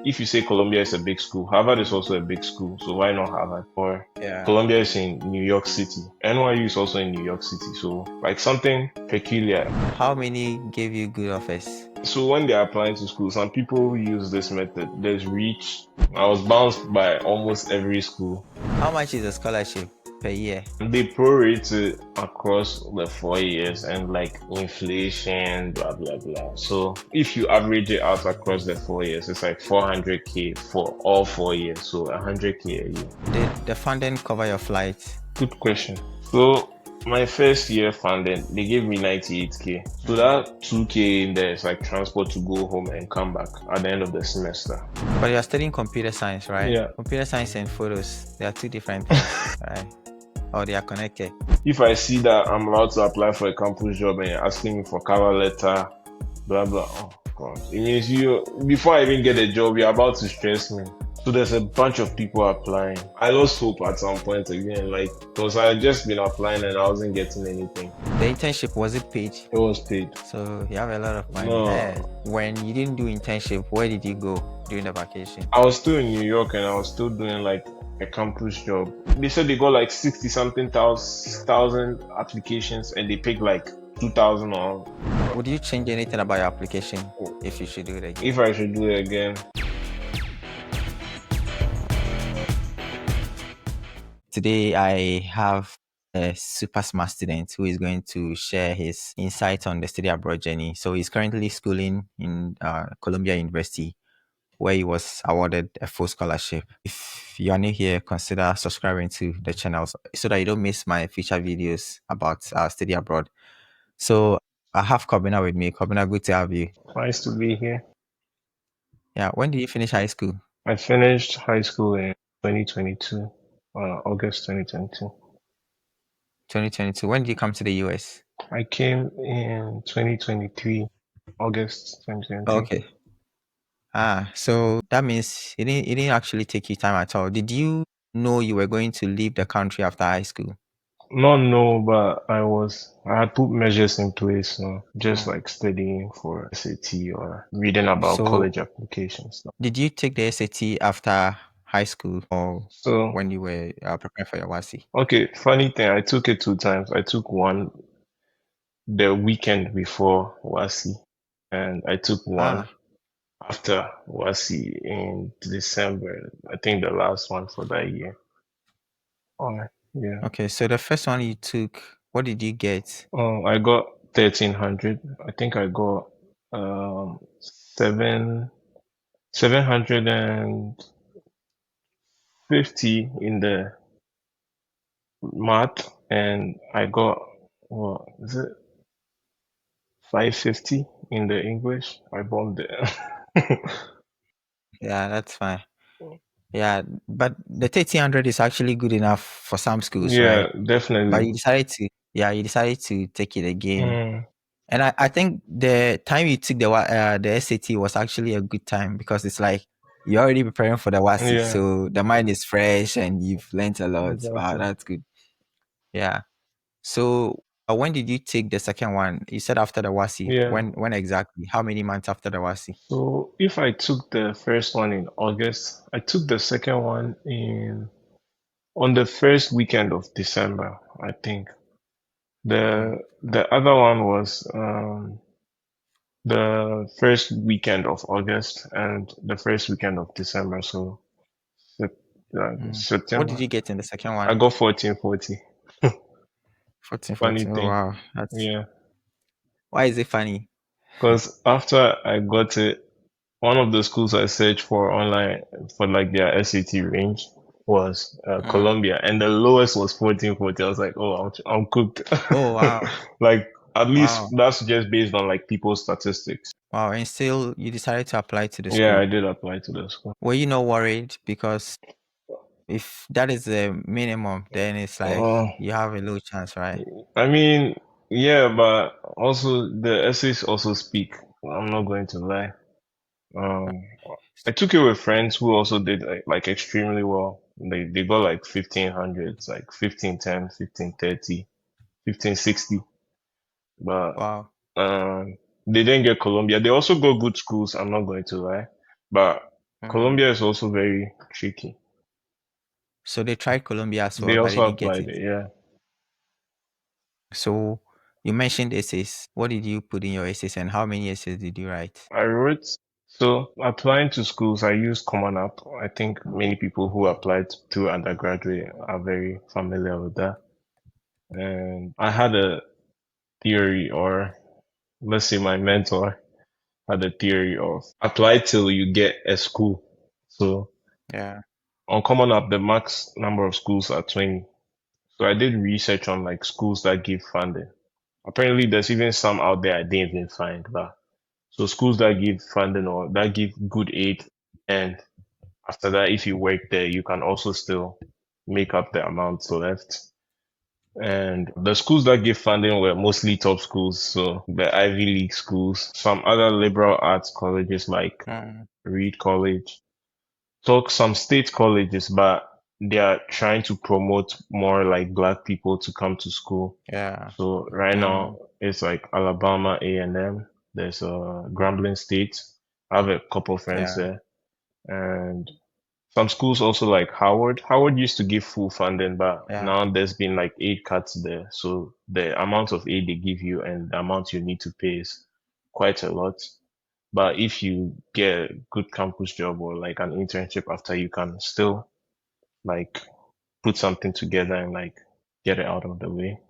if you say Columbia is a big school, Harvard is also a big school, so why not Harvard? Or Yeah. Columbia is in New York City. NYU is also in New York City, so like something peculiar. How many gave you good offers? So when they're applying to school, some people use this method. There's reach. I was bounced by almost every school. How much is a scholarship per year? They prorate it across the 4 years and like inflation, blah blah blah. So if you average it out across the 4 years, it's like 400K for all 4 years. So 100K a year. Did the funding cover your flight? Good question. So my first year funding, they gave me 98K. So that 2K in there is like transport to go home and come back at the end of the semester. But you're studying computer science, right? Yeah. Computer science and photos, they are two different things, right? Or they are connected. If I see that I'm allowed to apply for a campus job and you're asking me for cover letter, blah blah, oh god, it means you, before I even get a job, you're about to stress me. So there's a bunch of people applying. I lost hope at some point again, like, because I had just been applying and I wasn't getting anything. The internship, was it paid? It was paid. So you have a lot of money. No. When you didn't do internship, where did you go during the vacation? I was still in New York and I was still doing like a campus job. They said they got like 60 something thousand applications and they picked like 2,000 on. Would you change anything about your application if you should do it again? If I should do it again. Today I have a super smart student who is going to share his insight on the study abroad journey. So he's currently schooling in Columbia University, where he was awarded a full scholarship. If you are new here, consider subscribing to the channel so that you don't miss my future videos about study abroad. So I have Kwabena with me. Kwabena, good to have you. Nice to be here. Yeah, when did you finish high school? I finished high school in 2022, August 2022. 2022. When did you come to the US? I came in 2023, August 2023. Okay. So that means it didn't actually take you time at all. Did you know you were going to leave the country after high school? No, but I had put measures in place, just like studying for SAT or reading about college applications. Did you take the SAT after high school or So when you were preparing for your WASI? Okay, funny thing, I took it 2 times. I took one the weekend before WASI, and I took one after WASI in December. I think the last one for that year. Yeah. Okay, so the first one you took, what did you get? I got 1,300. I think I got 750 in the math, and I got, what is it, 550 in the English. I bombed it. Yeah, that's fine. Yeah, but the 1,300 is actually good enough for some schools, Yeah, right? definitely. But you decided to take it again. And I think the time you took the SAT was actually a good time because it's like you're already preparing for the WASI, so the mind is fresh and you've learned a lot. Exactly. Wow, that's good. Yeah. So when did you take the second one? You said after the WASI. Yeah. When exactly? How many months after the WASI? So if I took the first one in August, I took the second one on the first weekend of December, I think. The other one was the first weekend of August and the first weekend of December. So September. What did you get in the second one? I got 1440. 1440. Funny Oh, thing. wow. Yeah. Why is it funny? Because after I got it, one of the schools I searched for online for like their SAT range was Columbia, and the lowest was 1440. I was like, oh, I'm cooked. Oh, wow. Like, at least that's just based on like people's statistics. Wow. And still you decided to apply to the school? Yeah, I did apply to the school. Were you not worried? Because if that is the minimum, then it's like you have a low chance, right? I mean, yeah, but also the essays also speak. I'm not going to lie. I took it with friends who also did like extremely well. They got like 1,500s, like 1510, 1530, 1560. But wow. They didn't get Columbia. They also got good schools, I'm not going to lie. But Mm. Colombia is also very tricky. So they tried Colombia as They well, but they also didn't get applied it. it, yeah. So you mentioned essays. What did you put in your essays and how many essays did you write? I wrote, so applying to schools, I used Common App. I think many people who applied to undergraduate are very familiar with that. And I had a theory, or let's say my mentor had a theory of apply till you get a school. So Yeah. on Common App, the max number of schools are 20. So I did research on like schools that give funding. Apparently, there's even some out there I didn't even find, but so schools that give funding or that give good aid, and after that, if you work there, you can also still make up the amount left. And the schools that give funding were mostly top schools, so the Ivy League schools, some other liberal arts colleges like Mm. Reed College, so some state colleges, but they are trying to promote more like black people to come to school. Yeah. So right now Mm. it's like Alabama A&M. There's Grambling State. I have a couple friends Yeah. there, and some schools also like Howard. Howard used to give full funding, but Yeah. now there's been like aid cuts there. So the amount of aid they give you and the amount you need to pay is quite a lot. But if you get a good campus job or like an internship after, you can still like put something together and like get it out of the way.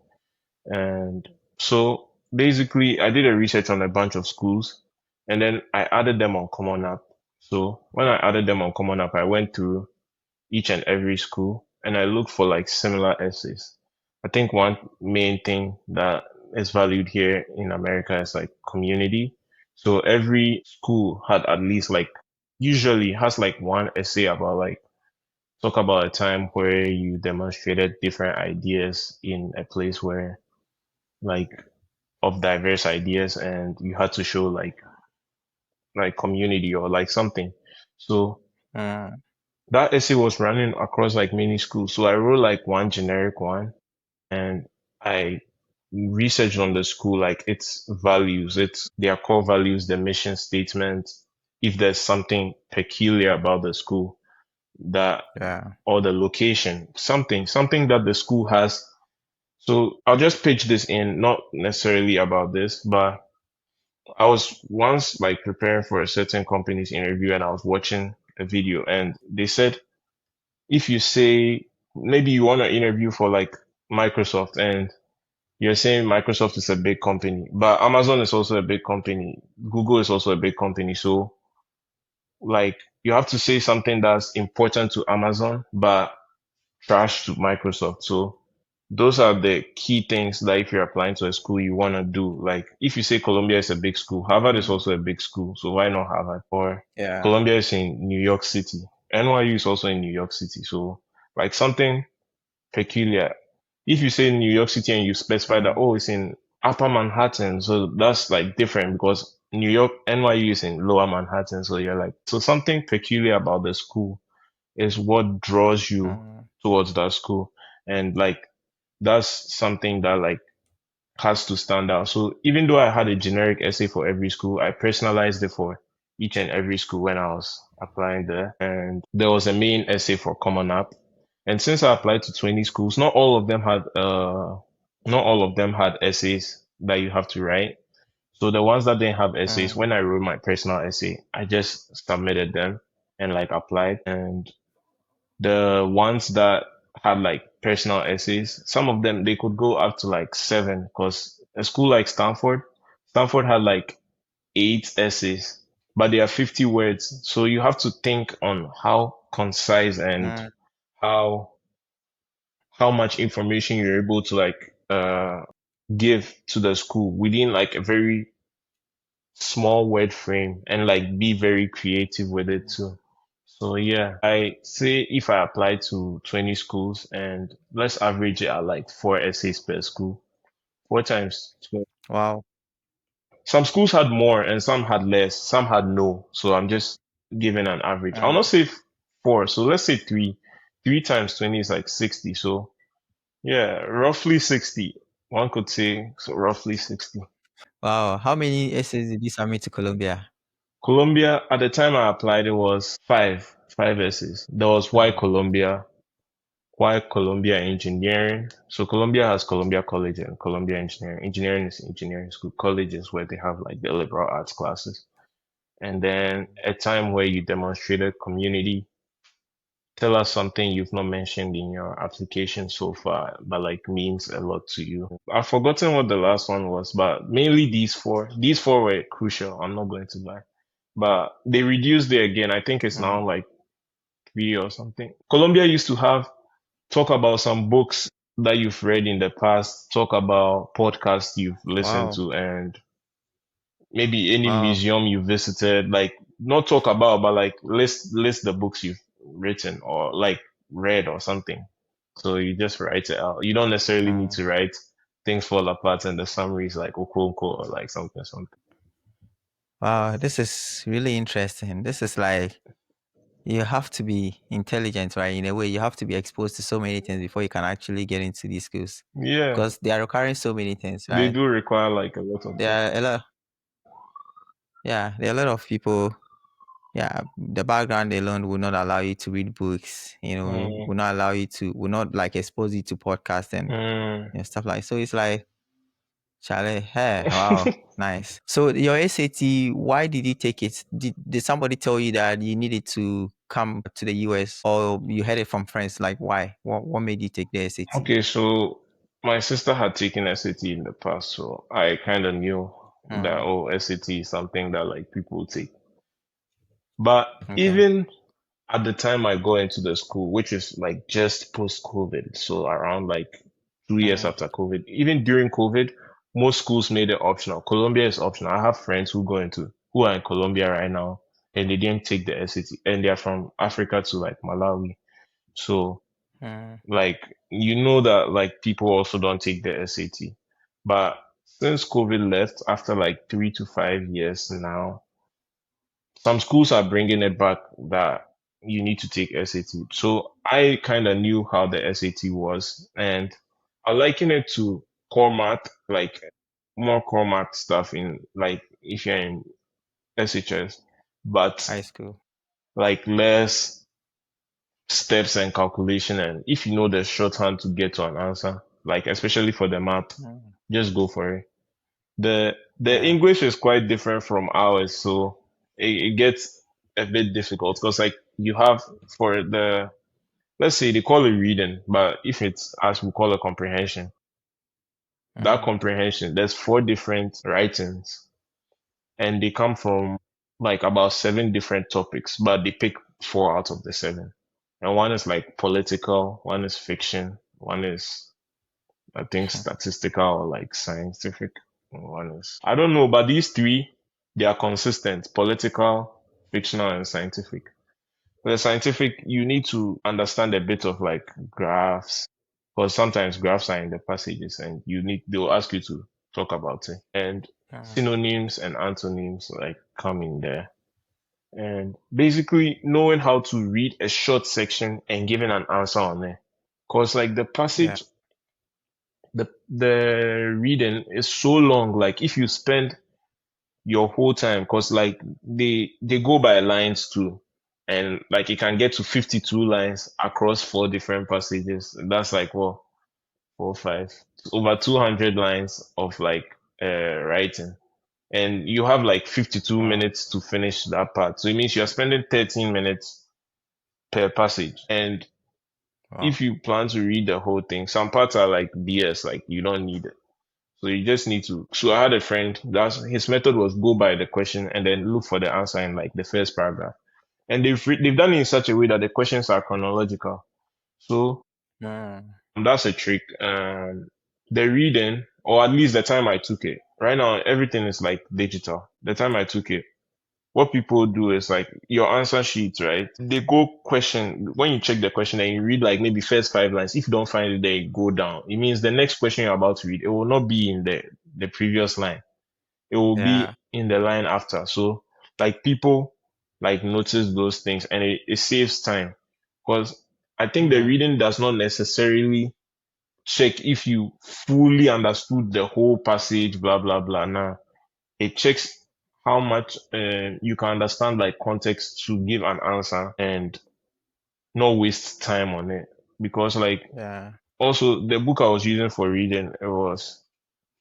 And so basically, I did a research on a bunch of schools and then I added them on Common App. So when I added them on Common App, I went through each and every school and I looked for like similar essays. I think one main thing that is valued here in America is like community. So every school had at least like usually has like one essay about like talk about a time where you demonstrated different ideas in a place where like of diverse ideas and you had to show like community or like something. So Mm. that essay was running across like many schools. So I wrote like one generic one and I researched on the school, like its values, its their core values, the mission statement, if there's something peculiar about the school that Yeah. or the location, something that the school has. So I'll just pitch this in, not necessarily about this, but I was once like preparing for a certain company's interview and I was watching a video and they said if you say maybe you want to interview for like Microsoft and you're saying Microsoft is a big company, but Amazon is also a big company, Google is also a big company, so like you have to say something that's important to Amazon but trash to Microsoft. So those are the key things that if you're applying to a school you want to do. Like if you say Columbia is a big school, Harvard is Mm. also a big school, so why not Harvard? Or Yeah. Columbia is in New York City. NYU is also in New York City. So like something peculiar. If you say New York City and you specify that, Mm. oh, it's in Upper Manhattan, so that's like different because New York, NYU is in Lower Manhattan. So you're like, so something peculiar about the school is what draws you Mm. towards that school. And like, that's something that like has to stand out. So even though I had a generic essay for every school, I personalized it for each and every school when I was applying there. And there was a main essay for Common App. And since I applied to 20 schools, not all of them had essays that you have to write. So the ones that didn't have essays, Mm. when I wrote my personal essay, I just submitted them and like applied. And the ones that had like personal essays, some of them they could go up to like seven because a school like Stanford had like eight essays, but they are 50 words. So you have to think on how concise and Mm. how how much information you're able to like give to the school within like a very small word frame and like be very creative with it too. So yeah, I say if I apply to 20 schools and let's average it at like four essays per school, four times 12. Wow. Some schools had more and some had less, some had no. So I'm just giving an average. I'll not Mm. say four, so let's say three. Three times 20 is like 60. So yeah, roughly 60. One could say so roughly 60. Wow. How many essays did you submit to Colombia? Colombia, at the time I applied, it was five essays. There was why Colombia Engineering. So Colombia has Columbia College and Columbia Engineering. Engineering is engineering school. Colleges where they have like the liberal arts classes. And then a time where you demonstrated community. Tell us something you've not mentioned in your application so far, but like means a lot to you. I've forgotten what the last one was, but mainly these four. These four were crucial. I'm not going to lie. But they reduced it again. I think it's Mm. now like three or something. Colombia used to have talk about some books that you've read in the past, talk about podcasts you've listened Wow. to, and maybe any Wow. museum you visited. Like not talk about, but like list the books you've written or like read or something. So you just write it out. You don't necessarily need Mm. to write things fall apart and the summary is like Okonko or like something. Wow. This is really interesting. This is like you have to be intelligent, right? In a way, you have to be exposed to so many things before you can actually get into these schools Yeah, because they are requiring so many things, they right? do require like a lot of There things. are a lot, yeah, there are a lot of people. Yeah, the background alone will not allow you to read books. Mm, Will not allow you to, will not like expose you to podcasts and mm. stuff like. So it's like, Charlie, hey, wow, nice. So your SAT, why did you take it? Did somebody tell you that you needed to come to the US, or you heard it from friends? Like, why? What made you take the SAT? Okay, so my sister had taken SAT in the past, so I kind of knew that Hmm. oh, SAT is something that like people take. But Okay. even at the time I go into the school, which is like just post COVID, so around like 2 years Hmm. after COVID, even during COVID, most schools made it optional. Colombia is optional. I have friends who are in Colombia right now and they didn't take the SAT and they're from Africa to like Malawi. So Hmm. like you know that like people also don't take the SAT. But since COVID left after like 3 to 5 years now, some schools are bringing it back that you need to take SAT. So I kind of knew how the SAT was, and I liken it to core math, like more core math stuff in like if you're in SHS, but High school. like less steps and calculation. And if you know the shorthand to get to an answer, like especially for the math, Hmm. just go for it. The Yeah. English is quite different from ours, so it gets a bit difficult because like you have for the let's say they call it reading, but if it's as we call it comprehension, that Hmm. comprehension, there's four different writings and they come from like about seven different topics, but they pick four out of the seven. And one is like political, one is fiction, one is I think statistical or like scientific. One is I don't know, but these three they are consistent: political, fictional, and scientific. The scientific you need to understand a bit of like graphs, because sometimes graphs are in the passages, and they'll ask you to talk about it. And Hmm. synonyms and antonyms like come in there. And basically knowing how to read a short section and giving an answer on it. Because like the Yeah. passage the reading is so long. Like if you spend your whole time, because like they go by lines too, and like it can get to 52 lines across four different passages. That's like what four, five, over 200 lines of like writing, and you have like 52 Wow. minutes to finish that part. So it means you're spending 13 minutes per passage, and Wow. if you plan to read the whole thing, some parts are like BS, like you don't need it. So you just need to. So I had a friend. That's his method was go by the question and then look for the answer in like the first paragraph. And they've done it in such a way that the questions are chronological. So Hmm. that's a trick. The reading, or at least the time I took it. Right now, everything is like digital. The time I took it, what people do is like your answer sheet, right? They go question when you check the question and you read like maybe first five lines. If you don't find it there, you go down. It means the next question you're about to read, it will not be in the previous line. It will Yeah. be in the line after. So like people like notice those things and it saves time. Because I think the Hmm. reading does not necessarily check if you fully understood the whole passage, blah blah blah. Nah. It checks how much you can understand like context to give an answer and not waste time on it. Because like Yeah. also the book I was using for reading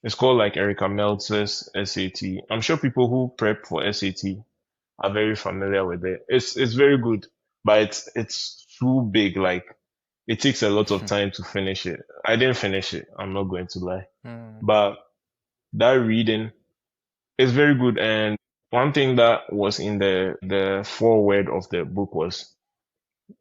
it's called like Erica Meltzer's SAT. I'm sure people who prep for SAT are very familiar with it. It's very good, but it's too big. Like it takes a lot of time to finish it. I didn't finish it. I'm not going to lie, Mm, but that reading is very good. And one thing that was in the foreword of the book was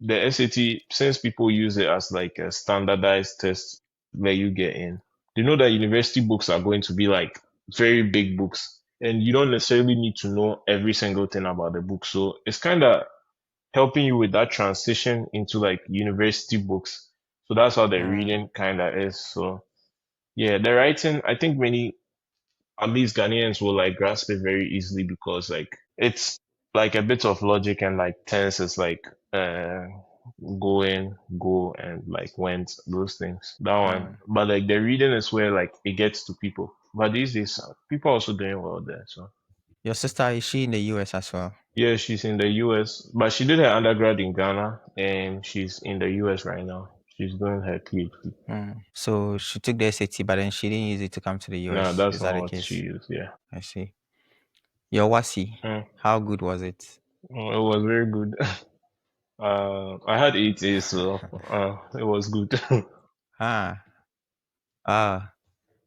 the SAT. Since people use it as like a standardized test where you get in, they know that university books are going to be like very big books, and you don't necessarily need to know every single thing about the book. So it's kind of helping you with that transition into like university books. So that's how the mm, reading kind of is. So yeah, the writing, I think many, at least Ghanaians will like grasp it very easily because like it's like a bit of logic and like tenses like uh going, go and like went, those things. That one. mm. But like the reading is where like it gets to people. But these days people are also doing well there. So Your sister, is she in the US as well? yeah, she's in the US, but she did her undergrad in Ghana and she's in the US right now. She's doing her PhD. Mm. So she took the SAT, but then she didn't use it to come to the No, US. that's Is that not the what she case? used. Yeah. I see. Your WASI, Mm. how good was it? It was very good. I had 8 A's, so it was good. Ah, ah,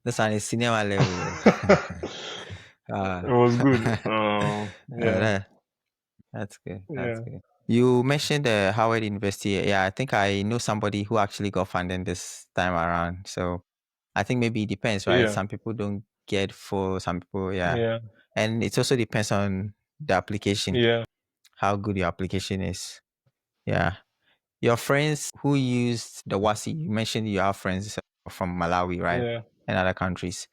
this one is cinema level. It ah, was good. Yeah, that, that's good. That's yeah, good. You mentioned Howard University. Yeah, I think I know somebody who actually got funding this time around. So I think maybe it depends, right? yeah, Some people don't get full, some people, yeah. yeah, And it also depends on the application, yeah, how good your application is. Yeah. Your friends who used the WASI, you mentioned you have friends from Malawi, right? yeah. And other countries.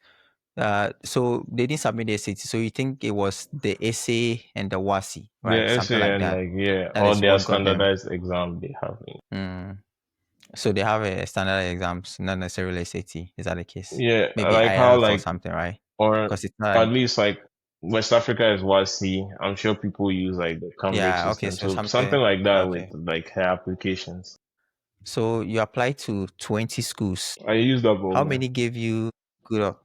So they didn't submit the SAT. So you think it was the essay and the WASI, The right? Something essay like and that. like yeah, That all is their what got them. standardized exam they have. Mm. So they have a standard exams, not necessarily SAT. Is that the case? Yeah, Maybe like how IELTS or like something, right? or Because it's not at an, least like West Africa is WASI. I'm sure people use like the Cambridge yeah, okay, system. so So something something, like that with okay. like her applications. So you applied to 20 schools. I used up all How that. many gave you good?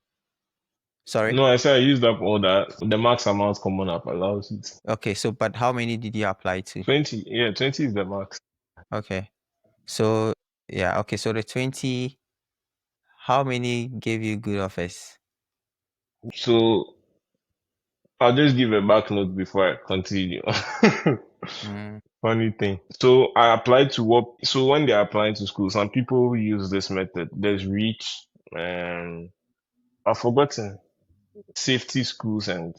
Sorry? No, I said I used up all that. The max amount common up allows it. Okay, so but how many did you apply to? 20, yeah, 20 is the max. Okay. So yeah, okay, so the 20, how many gave you good offers? So I'll just give a back note before I continue. Mm, Funny thing. So I applied to what? So when they're applying to school, some people use this method. There's reach, and I've forgotten safety schools and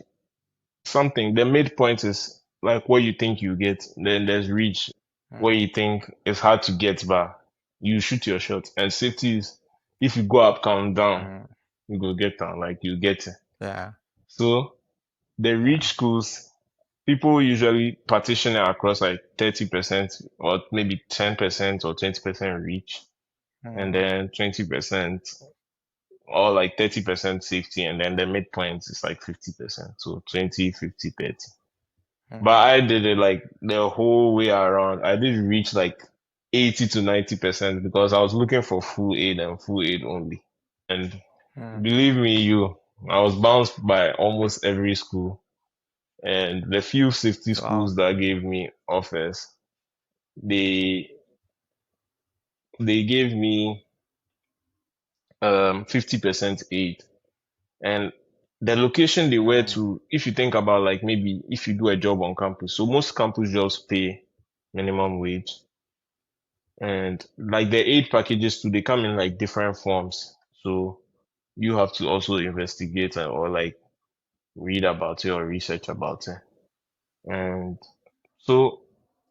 something. The midpoint is like what you think you get. Then there's reach, what mm, you think is hard to get, but you shoot your shot. And safety is if you go up, count down, mm, you go get down, like you get it. yeah, So the yeah. reach schools, people usually partition it across like 30% or maybe 10% or 20% reach, and Mm, then 20% or like 30% safety, and then the midpoint is like 50%. So 20, 50, 30. But mm, I did it like the whole way around. I did reach like 80 to 90% because I was looking for full aid and full aid only. And mm. believe me, I was bounced by almost every school. And the few safety Wow. schools that gave me offers, they they gave me 50% aid. And the location they were Mm, to, if you think about like maybe if you do a job on campus, so most campus jobs pay minimum wage. And like the aid packages too, they come in like different forms. So you have to also investigate or like read about it or research about it. And so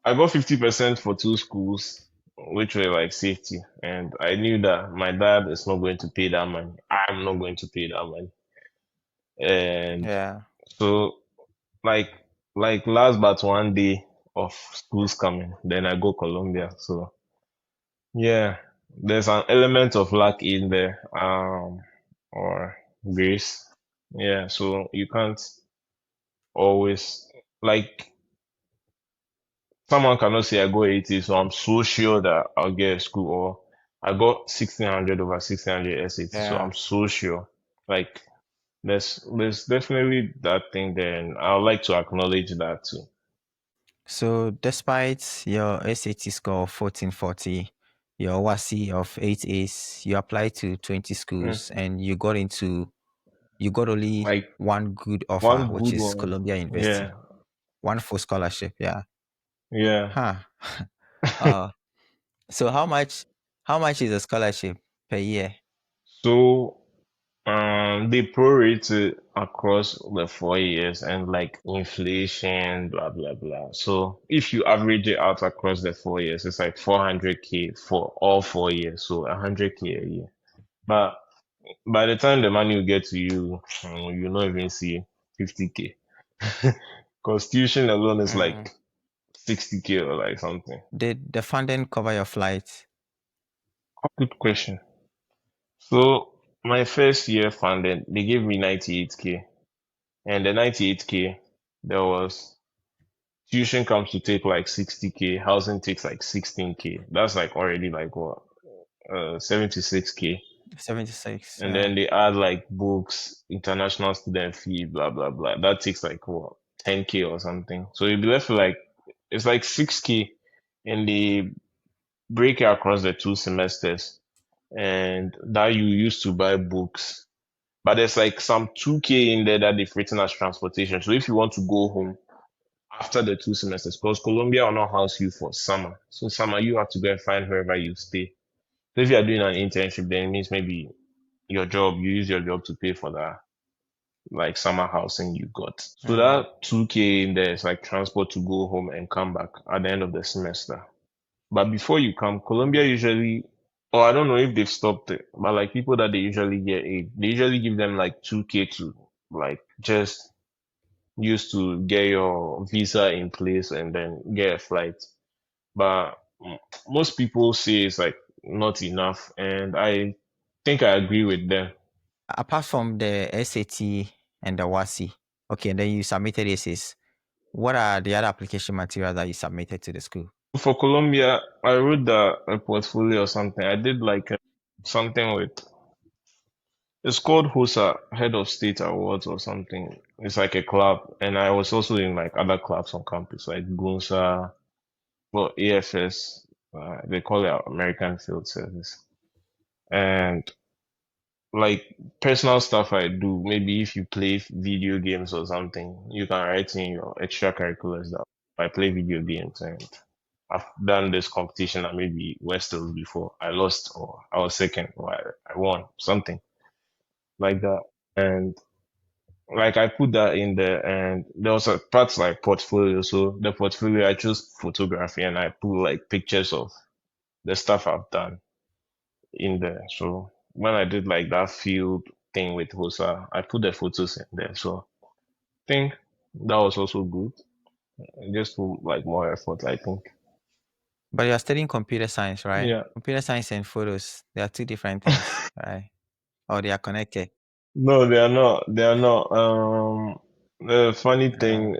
I got 50% for two schools, which were like safety. And I knew that my dad is not going to pay that money. I'm not going to pay that money. And yeah. so like last but one day of school's coming, then I go Colombia. So yeah, there's an element of luck in there, or grace. Yeah, so you can't always like someone cannot say I got 80, so I'm so sure that I'll get a school, or I got 1600 over 1600 SAT, so I'm Yeah. so sure. Like there's definitely that thing there, and I would like to acknowledge that too. So despite your SAT score of 1440, your WASI of 8 A's, you applied to 20 Mm. schools and you got only Like one good offer, one which good is one. Columbia Yeah, University. One full scholarship. Yeah. yeah. Huh. Uh, so how much is a scholarship per year? So they prorate it across the 4 years and like inflation, blah blah blah. So if you average it out across the 4 years, it's like 400K for all 4 years, so 100K a year. But by the time the money will get to you, you not even see 50K. Because tuition alone is like Mm. 60K or like something. Did the funding cover your flight? Good question. So my first year funded, they gave me 98K. And the 98K, there was tuition comes to take like 60K, housing takes like 16K. That's like already like what, 76K. 76. And Yeah. then they add like books, international student fee, blah blah blah. That takes like what, 10K or something. So you'll be left with like it's like 6K, and they break it across the 2 semesters. And that you used to buy books. But there's like some 2K in there that they've written as transportation. So if you want to go home after the 2 semesters, because Colombia will not house you for summer. So summer you have to go and find wherever you stay. So if you are doing an internship, then it means maybe your job, you use your job to pay for that like summer housing you got. So Mm. that 2K in there is like transport to go home and come back at the end of the semester. But before you come, Colombia usually, or I don't know if they've stopped it, but like people that they usually get aid, they usually give them like 2K to like just use to get your visa in place and then get a flight. But most people say it's like not enough, and I think I agree with them. Apart from the SAT and the WASI, okay, and then you submitted essays. What are the other application materials that you submitted to the school? For Colombia, I wrote a portfolio or something. I did like something with it's called HOSA, Head of State Awards or something. It's like a club, and I was also in like other clubs on campus, like GUNSA, well, AFS, they call it American Field Service, and like personal stuff I do. Maybe if you play video games or something, you can write in your extracurriculars that I play video games, and I've done this competition at maybe Westels before. I lost or I was second or I won something like that. And like I put that in there, and there was a part like portfolio. So the portfolio I chose photography, and I put like pictures of the stuff I've done in there. So when I did like that field thing with Hosa, I put the photos in there. So I think that was also good. Just put like more effort, I think. But you're studying computer science, right? Yeah. Computer science and photos, they are two different things, right? Or they are connected. No, they are not. They are not. The funny Yeah. thing,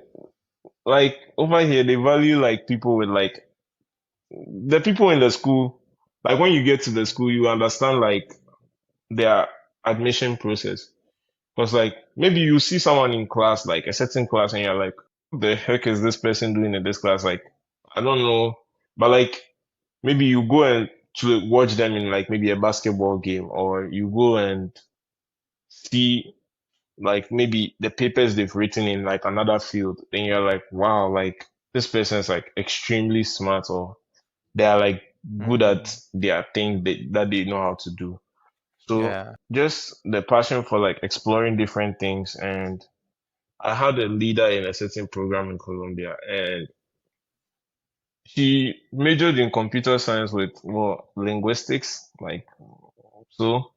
like over here, they value like people with like the people in the school. Like when you get to the school, you understand like their admission process. Because like maybe you see someone in class, like a certain class, and you're like, what the heck is this person doing in this class? Like, I don't know. But like maybe you go and to watch them in like maybe a basketball game, or you go and see like maybe the papers they've written in like another field, then you're like, wow, like this person is like extremely smart, or they are like good at Mm. their thing that they know how to do. So Yeah. just the passion for like exploring different things. And I had a leader in a certain program in Colombia, and she majored in computer science with more linguistics, like so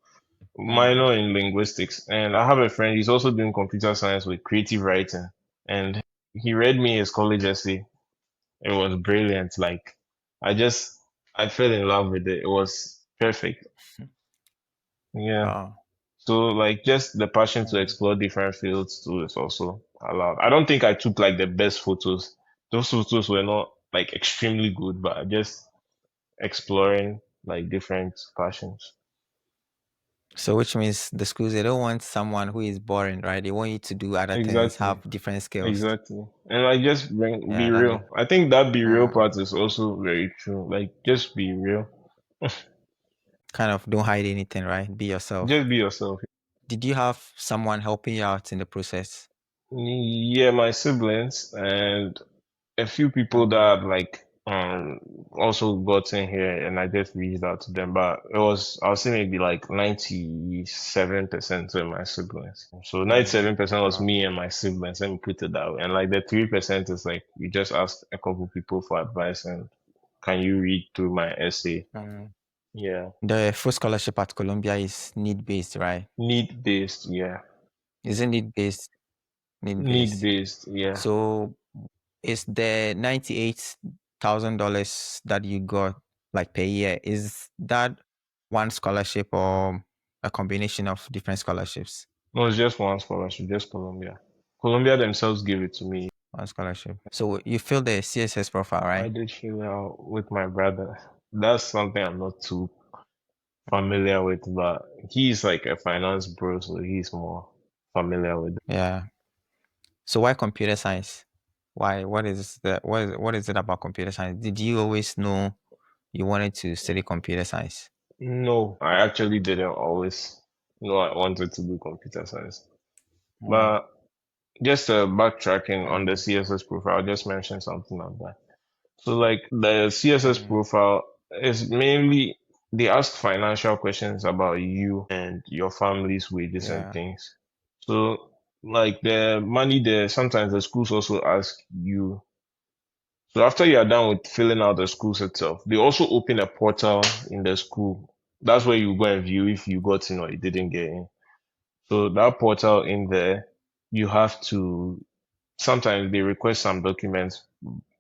Mm. minor in linguistics. And I have a friend, he's also doing computer science with creative writing. And he read me his college essay. It was brilliant. Like I just I fell in love with it. It was perfect. Yeah. Wow. So like just the passion to Mm. explore different fields too is also. allowed. I don't think I took like the best photos. Those photos were not like extremely good, but just exploring like different passions. So which means the schools they don't want someone who is boring, right? They want you to do other things, Exactly. have different skills. Exactly. And like just be Yeah, that real. makes I think that be real mm, part is also very true. Like just be real. kind of don't hide anything, right? Be yourself. Just be yourself. Did you have someone helping you out in the process? Yeah, my siblings and a few people Mm, that like also got in here and I just reached out to them. But it was I'll say maybe like 97% of my siblings. So mm, 97% was wow. me and my siblings, let me put it that way. And like the 3% is like we just asked a couple people for advice and can you read through my essay? Mm. Yeah. The full scholarship at Columbia is need based, right? Need based, yeah. Isn't it based? Need Need based. based, yeah. So is the $98,000 that you got like per year, is that one scholarship or a combination of different scholarships? No, it's just one scholarship, just Columbia. Columbia themselves gave it to me. One scholarship. So you fill the CSS profile, I right? did chill out with my brother. That's something I'm not too familiar with, but he's like a finance bro, so he's more familiar with it. Yeah. So why computer science? Why? What is it about computer science? Did you always know you wanted to study computer science? No, I actually didn't always know I wanted to do computer science. Mm, But just backtracking on the mm, CSS profile, I'll just mention something like that. So like the CSS mm, profile is mainly they ask financial questions about you and your family's wages and yeah. things. So like the money there, sometimes the schools also ask you. So after you are done with filling out the schools itself, they also open a portal in the school. That's where you go and view if you got in or you didn't get in. So that portal in there, you have to sometimes they request some documents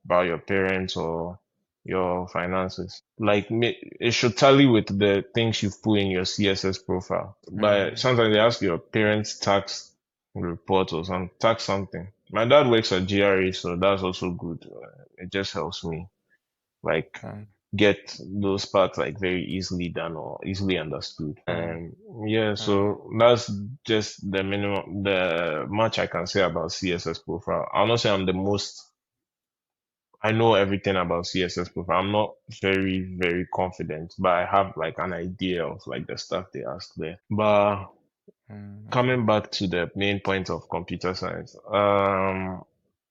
about your parents or your finances. Like it should tally with the things you've put in your CSS profile. But Mm, sometimes they ask your parents' tax report or some tax something. My dad works at GRA, so that's also good. It just helps me like mm, get those parts like very easily done or easily understood. mm, And yeah, mm, so that's just the minimum, the much I can say about CSS profile. I'll not say I'm the most, I know everything about CSS profile. I'm not very, very confident, but I have like an idea of like the stuff they ask there. But mm. coming back to the main point of computer science,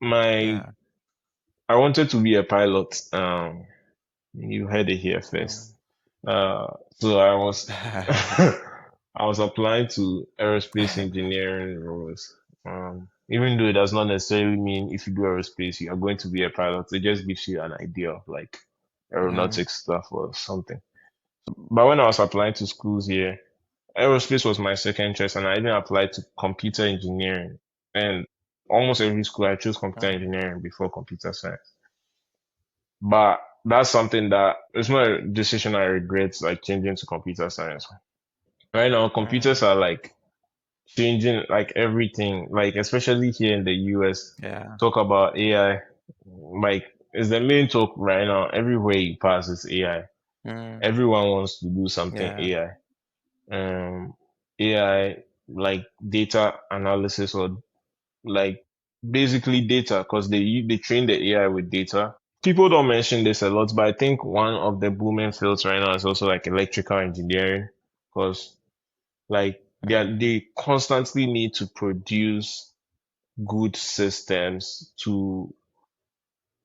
my, Yeah. I wanted to be a pilot. You heard it here first. Mm. So I was I was applying to aerospace engineering roles. Even though it does not necessarily mean if you do aerospace you are going to be a pilot, it just gives you an idea of like Mm, aeronautics stuff or something. But when I was applying to schools here, aerospace was my second choice, and I even applied to computer engineering. And almost every school I chose computer mm, engineering before computer science. But that's something that it's not a decision I regret, like changing to computer science. Right now, computers mm. are like changing like everything, like especially here in the US. Yeah. Talk about AI, like it's the main talk right now. Everywhere you pass is AI. Mm, Everyone wants to do something yeah. AI. AI like data analysis or like basically data because they train the AI with data. People don't mention this a lot, but I think one of the booming fields right now is also like electrical engineering because like Mm, they constantly need to produce good systems to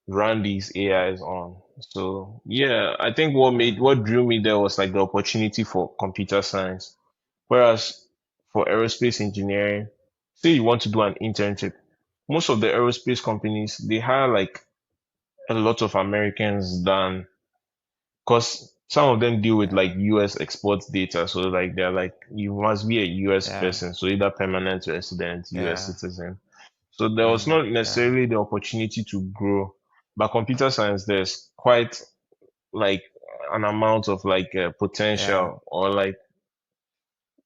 run these AIs on. So yeah, I think mm, what drew me there was like the opportunity for computer science. Whereas for aerospace engineering, say you want to do an internship, most of the aerospace companies they hire like a lot of Americans than because some of them deal with like yeah. US export data. So like they're like you must be a US Yeah. person, so either permanent resident, US Yeah. citizen. So there was Mm, not yeah. necessarily the opportunity to grow. But computer science, there's quite like an amount of like Yeah. potential or like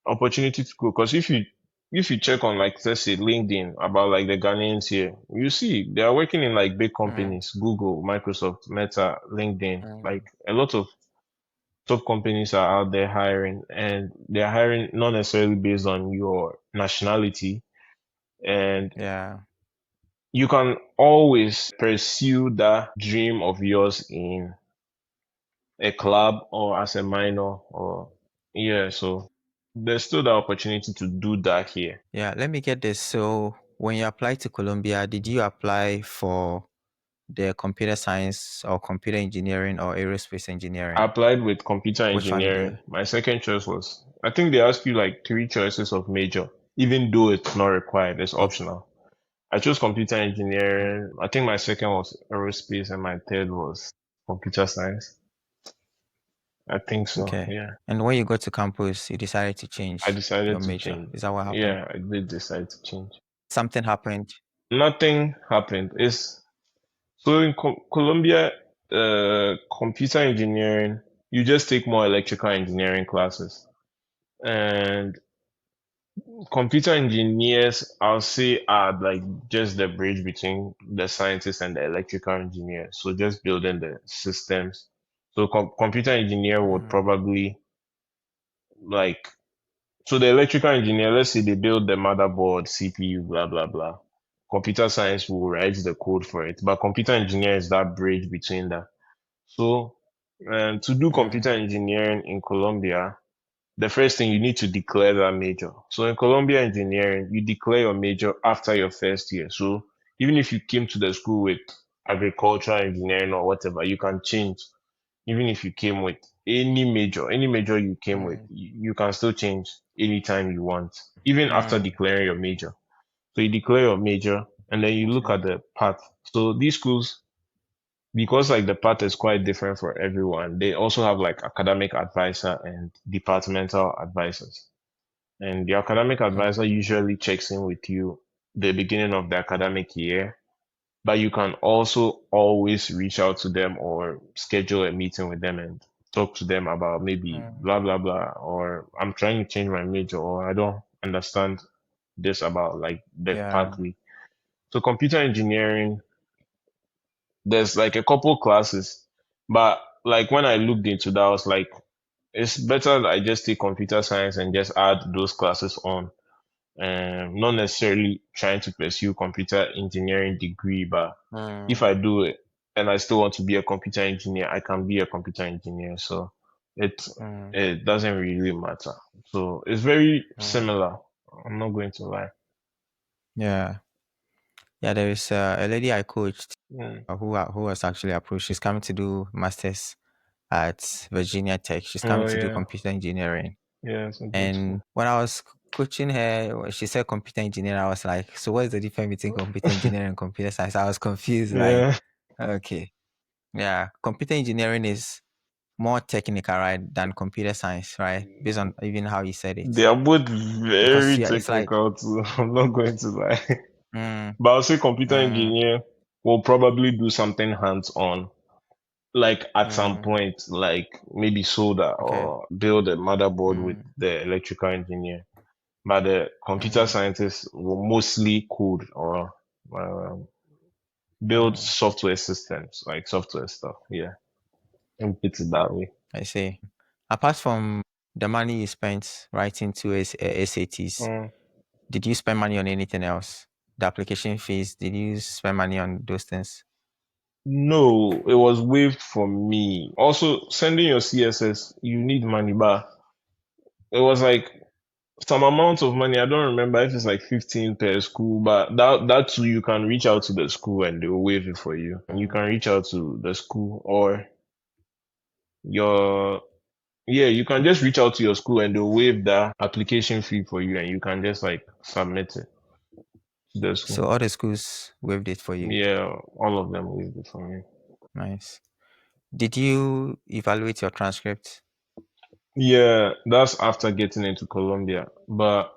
opportunity to grow. Because if you if you check on like let's say LinkedIn about like the Ghanaians here, you see they are working in like big Mm, companies, Google, Microsoft, Meta, LinkedIn. Like mm, a lot of top companies are out there hiring, and they're hiring not necessarily based on your nationality. And yeah. you can always pursue that dream of yours in a club or as a minor or yeah, so there's still the opportunity to do that here. Yeah, let me get this. So when you applied to Colombia, did you apply for the computer science or computer engineering or aerospace I engineering? applied with computer Which one did you? engineering. My second choice was, I think they ask you like three choices of major, even though it's not required, it's Okay. optional. I chose computer engineering. I think my second was aerospace and my third was computer science. I think so, Okay. yeah. And when you got to campus, you decided to I change your decided to major. change. Is that what happened? Yeah, I did decide to change. Something happened. Nothing happened. It's so in Colombia, computer engineering, you just take more electrical engineering classes. And computer engineers, I'll say, are like just the bridge between the scientists and the electrical engineers. So just building the systems. So computer engineer would Mm, probably like, so the electrical engineer, let's say they build the motherboard, CPU, blah, blah, blah. Computer science will write the code for it, but computer engineer is that bridge between that. So, to do computer mm, engineering in Colombia, the first thing you need to declare that major. So in Columbia engineering, you declare your major after your first year. So even if you came to the school with agricultural engineering or whatever, you can change. Even if you came with any major you came with, mm, you can still change anytime you want, even after mm. declaring your major. So you declare your major and then you look Okay. at the path. So these schools, because like the path is quite different for everyone, they also have like academic advisor and departmental advisors. And the academic advisor Mm, usually checks in with you the beginning of the academic year, but you can also always reach out to them or schedule a meeting with them and talk to them about maybe mm. blah blah blah, or I'm trying to change my major, or I don't understand this about like the Yeah. pathway. So computer engineering, there's like a couple classes, but like when I looked into that, I was like, it's better that I just take computer science and just add those classes on. Not necessarily trying to pursue computer engineering degree, but if Mm, I do it and I still want to be a computer engineer, I can be a computer engineer. So it mm, it doesn't really matter. So it's very mm. similar. I'm not going to lie. Yeah. Yeah, there is a lady I coached Mm. who was actually approached. She's coming to do masters at Virginia Tech. She's coming Oh to do yeah, computer engineering. yeah, it's a good And school. when I was coaching her, she said computer engineering. I was like, so what's the difference between computer engineering and computer science? I was confused. Like, Yeah, okay, yeah, computer engineering is more technical, right, than computer science, right? Based on even how you said it, they are both because very yeah, it's like, technical too. I'm not going to lie. mm, But I'll say computer mm, engineer will probably do something hands-on, like at some mm, point, like maybe solder okay, or build a motherboard with mm, the electrical engineer. But the computer mm, scientists will mostly code or um, build mm. software systems, like software stuff. Yeah, and put it that way. I see. Apart from the money you spent writing two SATs, Mm. did you spend money on anything else? The application fees, did you spend money on those things? No, it was waived for me. Also, sending your CSS, you need money, but it was like some amount of money. I don't remember if it's like 15 per school, but that too, you can reach out to the school and they'll waive it for you. And you Mm. can reach out to the school or your yeah, you can just reach out to your school and they'll waive the application fee for you and you can just like submit it to the So school. all the schools waived it for you. Yeah, all of them waived it for me. Nice. Did you evaluate your transcript? Yeah, that's after getting into Colombia. But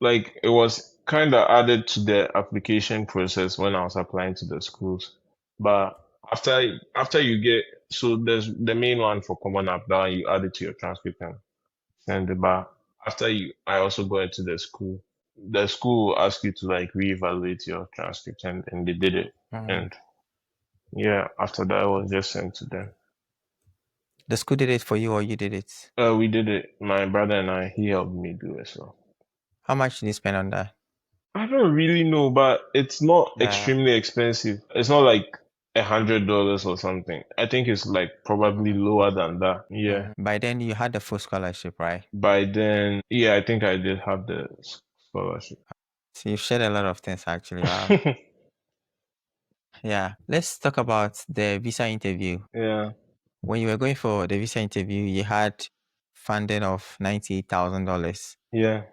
like it was kind of added to the application process when I was applying to the schools. But after you get, so there's the main one for common app that you add it to your transcript and send it back. after I also go into the school. The school will ask you to like reevaluate your transcript, and they did it. Mm. And yeah, after that, I was just sent to them. The school did it for you, or you did it? We did it. My brother and I, he helped me do it. So How much did you spend on that? I don't really know, but it's not Yeah. extremely expensive. It's not like $100 or something. I think it's like probably lower than that. Yeah. By then, you had the full scholarship, right? By then, yeah, I think I did have the scholarship. So you shared a lot of things, actually. Wow. Yeah. Let's talk about the visa interview. Yeah, When you were going for the visa interview, you had funding of $98,000. yeah.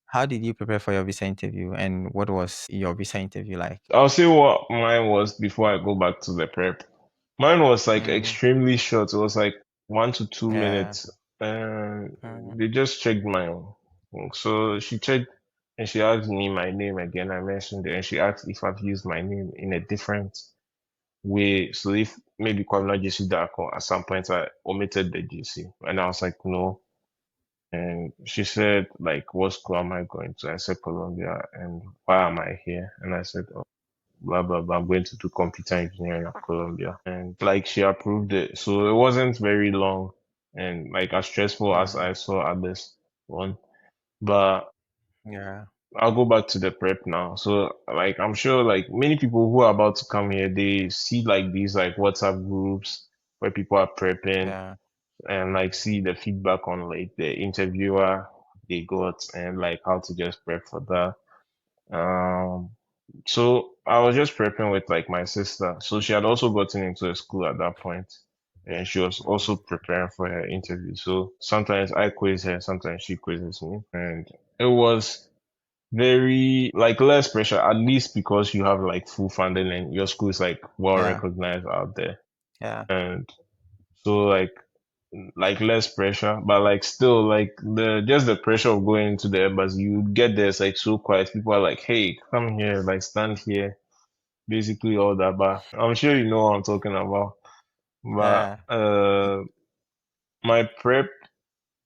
How did you prepare for your visa interview, and what was your visa interview like? I'll say what mine was before I go back to the prep. Mine was like Mm, extremely short. It was like 1 to 2 yeah. minutes. And Mm, they just checked my so she checked and she asked me my name again. I mentioned it and she asked if I've used my name in a different way. So if maybe Kwabena Gyasi Darko at some point I omitted the GC. And I was like, no. And she said, like, what school am I going to? I said Columbia. And why am I here? And I said, blah blah blah. I'm going to do computer engineering at Columbia, and like she approved it. So it wasn't very long, and like as stressful as mm, I saw at this one. But yeah. I'll go back to the prep now. So like I'm sure like many people who are about to come here, they see like these like WhatsApp groups where people are prepping Yeah. and like see the feedback on like the interviewer they got and like how to just prep for that. So I was just prepping with like my sister. So she had also gotten into a school at that point, and she was also Mm, preparing for her interview. So sometimes I quiz her, sometimes she quizzes me, and it was very like less pressure, at least because you have like full funding and your school is like well yeah. recognized out there. Yeah. And so like less pressure, but like still like the just the pressure of going into the embassy, you get there, it's like so quiet. People are like, hey, come here, like stand here, basically all that. But I'm sure you know what I'm talking about. But Yeah. my prep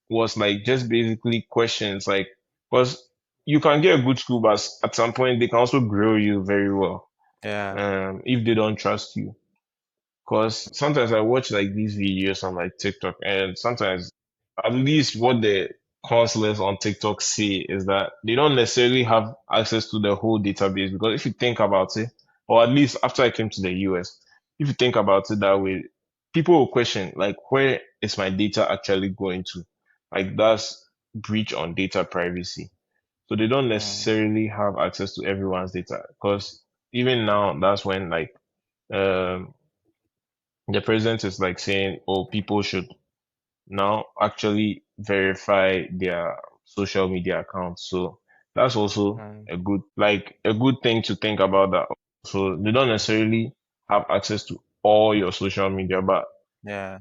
was like just basically questions, like because you can get a good school, but at some point they can also grill you very well. Yeah. If they don't trust you. Because sometimes I watch like these videos on like TikTok, and sometimes at least what the counselors on TikTok say is that they don't necessarily have access to the whole database. Because if you think about it, or at least after I came to the US, if you think about it that way, people will question like, where is my data actually going to? Like that's breach on data privacy. So they don't Mm, necessarily have access to everyone's data. Because even now, that's when like um the president is like saying, oh, people should now actually verify their social media accounts. So that's also mm, a good thing to think about that. So they don't necessarily have access to all your social media, but yeah.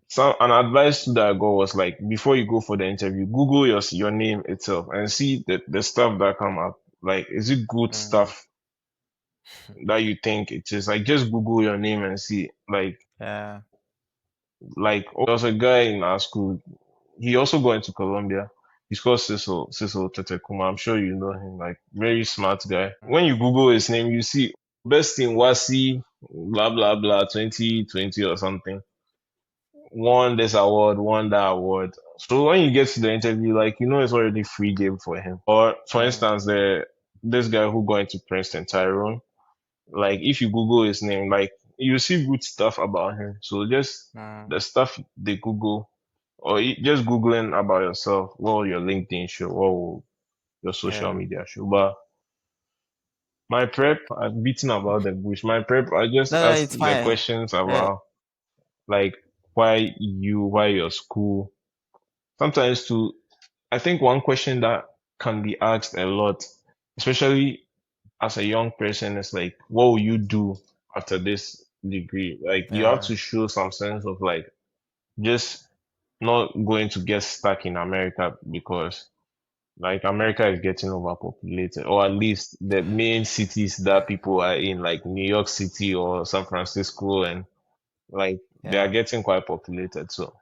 some an advice to that I got was like before you go for the interview, Google your name itself and see the stuff that come up. Like, is it good Mm, stuff that you think it is? Like, just Google your name and see. yeah. There was a guy in our school. He also got into Colombia. He's called Cecil Tetekuma. I'm sure you know him. Like very smart guy. When you Google his name, you see best in Wasi, blah blah blah, 2020 or something. Won this award, won that award. So when you get to the interview, like you know, it's already free game for him. Or for Mm, instance, this guy who got into Princeton, Tyrone. Like if you Google his name, like you see good stuff about him. So just mm, the stuff they Google or just Googling about yourself, what will your LinkedIn show, what will your social yeah. media show. But my prep, I've beaten about the bush. My prep, I just No, no, ask it's the fine. questions Yeah. about like why your school. Sometimes too, I think one question that can be asked a lot, especially as a young person, is like, what will you do after this degree? Like you have Yeah. to show some sense of like just not going to get stuck in America because like America is getting overpopulated, or at least the main cities that people are in, like New York City or San Francisco, and like they are Yeah. getting quite populated. So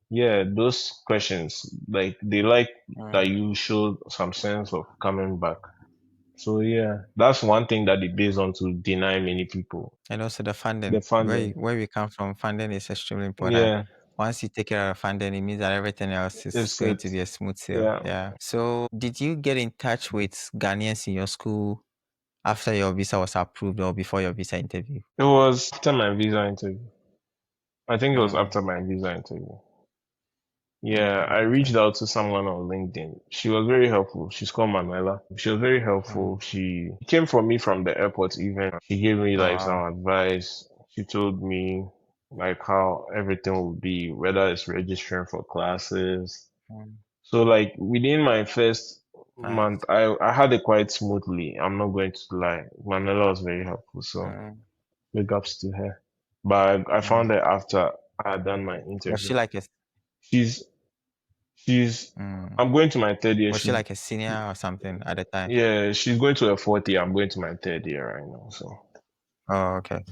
yeah, those questions, like they like that Mm. you show some sense of coming back. So yeah, that's one thing that they base on to deny many people And also the the funding, funding. where we come from, funding is extremely important. Yeah, Once you take care of funding, it means that everything else is it's going it. to be a smooth sail. Yeah, Yeah. So, did you get in touch with Ghanaians in your school after your visa was approved or before your visa interview? it was after my visa interview. I think it was Mm. after my visa interview. Yeah, Mm. I Okay. reached out to someone on LinkedIn. She was very helpful. She's called Manuela. She was very helpful. Mm. She came for me from the airport even. She gave me Oh, like wow. some advice. She told me like how everything would be, whether it's registering for classes. Mm. So like within my first month, Nice. I had it quite smoothly. I'm not going to lie. Manuela was very helpful. So Mm. big ups to her. But I found Mm. her after I had done my Was interview. she like a She's She's, mm. I'm going to my third year. Was she like a senior or something at the time? Yeah, she's going to her fourth year. I'm going to my third year right now. So, Oh, okay.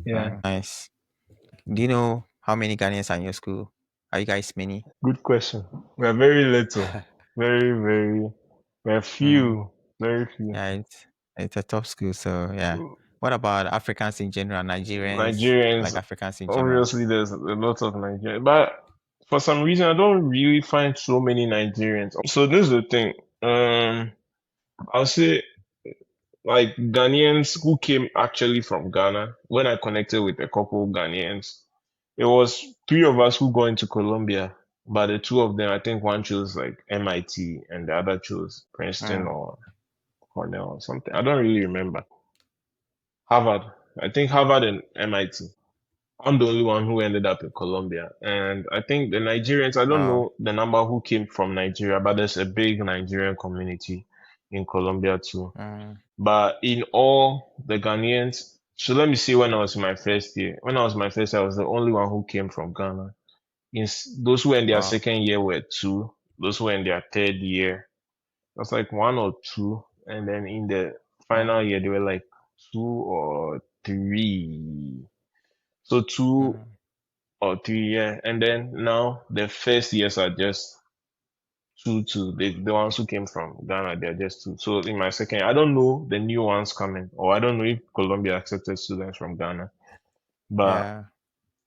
yeah, Nice. Do you know how many Ghanaians are in your school? Are you guys many? good question. We're very little, very, we're Mm. few, very few. Yeah, it's a top school. So yeah. What about Africans in general, Nigerians, Nigerians, like Africans in general? obviously, there's a lot of Nigerians, but for some reason, I don't really find so many Nigerians. So, this is the thing. I'll say like Ghanaians who came actually from Ghana. When I connected with a couple Ghanaians, it was three of us who go into Colombia, but the two of them, I think one chose like MIT and the other chose Princeton Mm. or Cornell or something. I don't really remember. Harvard. I think Harvard and MIT. I'm the only one who ended up in Colombia. And I think the Nigerians, I don't Oh. know the number who came from Nigeria, but there's a big Nigerian community in Colombia too. Mm. But in all the Ghanaians, so let me see when I was in my first year. When I was in my first year, I was the only one who came from Ghana. Those who were in their Wow. second year were two. Those who were in their third year, that's like one or two. And then in the final Mm. year, they were like two or three. So two Mm. or three, yeah. And then now the first years are just two. The ones who came from Ghana, they're just two. So in my second, I don't know the new ones coming, or I don't know if Colombia accepted students from Ghana, but Yeah.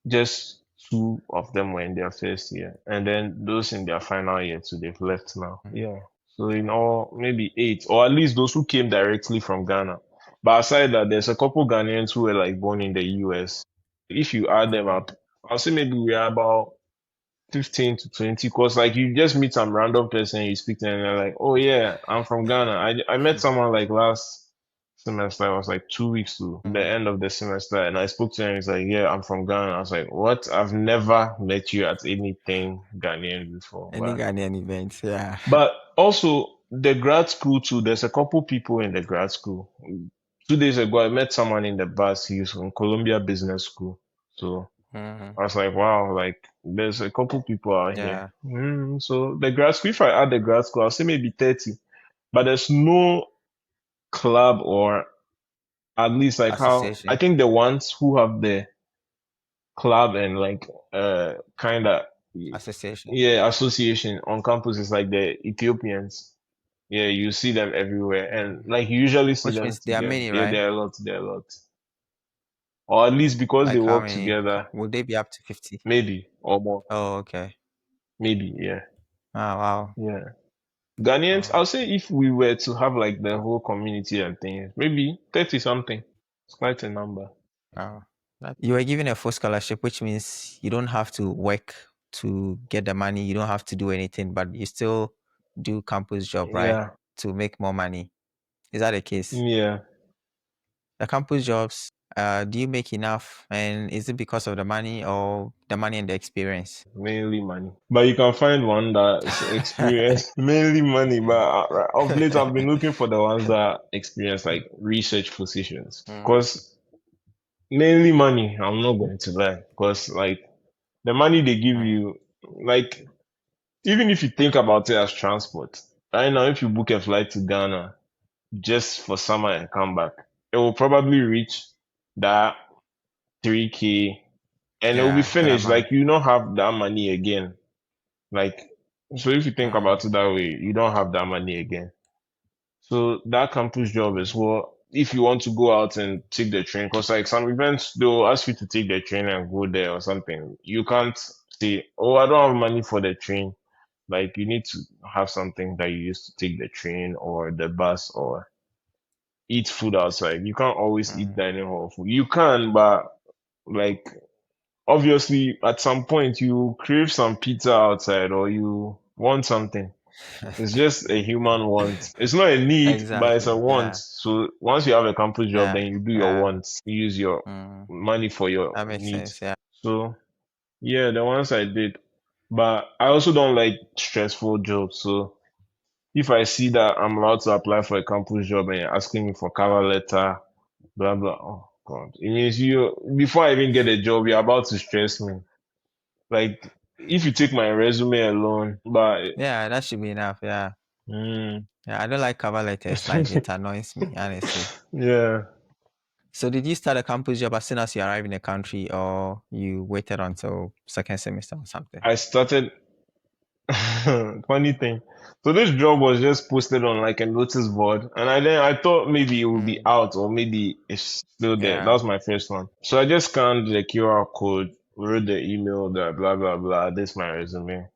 just two of them were in their first year, and then those in their final year too, they've left now. Mm. Yeah. So in all, maybe eight, or at least those who came directly from Ghana. But aside that, there's a couple Ghanaians who were like born in the US. If you add them Mm. up, I'll say maybe we are about 15 to 20, because like you just meet some random person, you speak to them and they're like, oh yeah, I'm from Ghana. I met someone like last semester. I was like 2 weeks to the Mm. end of the semester, and I spoke to him. He's like, yeah, I'm from Ghana. I was like, what? I've never met you at anything Ghanaian before. Any Ghanaian events? Yeah. But also the grad school too, there's a couple people in the grad school. 2 days ago I met someone in the bus. He's from Columbia Business School. So Mm. I was like, wow, like there's a couple people out here. Yeah. So the grad school, if I add the grad school, I'll say maybe 30. But there's no club, or at least like how I Association. think the ones who have the club and like kind of, Association. yeah, association on campus is like the Ethiopians. Yeah, you see them everywhere, and Mm. like you usually see Which them means there are together. many, Yeah, right? there are a lot, there are a lot, or at least because they Like how work many? together, Would they be up to 50? maybe or more, Oh, okay. maybe, yeah, Oh, wow. yeah. Ghanaians, Oh, I'll say if we were to have like the whole community and things, maybe 30 something. It's quite a number. wow. You were given a full scholarship, which means you don't have to work to get the money. You don't have to do anything, but you still do campus job, right? Yeah, To make more money. Is that the case? yeah, The campus jobs, do you make enough? And is it because of the money or the money and the experience? mainly money. But you can find one that's experienced, mainly money. But of late, I've been looking for the ones that experience like research positions. Mm. Because mainly money, I'm not going to lie. Because like the money they give Mm. you, like even if you think about it as transport, right now, if you book a flight to Ghana just for summer and come back, it will probably reach that 3K, and it will be Yeah, that finished. amount. Like you don't have that money again. Like, so if you think about Mm, it that way, you don't have that money again. So that campus job is mm, what if you want to go out and take the train, because like some events they'll ask you to take the train and go there or something. You can't say, oh, I don't have money for the train. Like you need to have something that you use to take the train or the bus or eat food outside. You can't always eat mm. dining hall food. You can, but like obviously at some point you crave some pizza outside or you want something. It's just a human want. It's not a need, but it's a Exactly. want. Yeah. So once you have a campus job, Yeah. then you do your Yeah. wants. You use your Mm. money for your That makes needs. sense. Yeah. So yeah, the ones I did. But I also don't like stressful jobs. So if I see that I'm allowed to apply for a campus job and you're asking me for cover letter, blah blah. Oh God. It means you before I even get a job, you're about to stress me. Like if you take my resume alone, but Yeah, that should be enough. Yeah. mm, Yeah. I don't like cover letters. Like it annoys me, honestly. yeah. So did you start a campus job as soon as you arrived in the country or you waited until second semester or something? I started funny thing. So this job was just posted on like a notice board, and I thought maybe it would be Mm. out or maybe it's still there. That Yeah. was my first one. So I just scanned the QR code, wrote the email, that blah blah blah. This is my resume,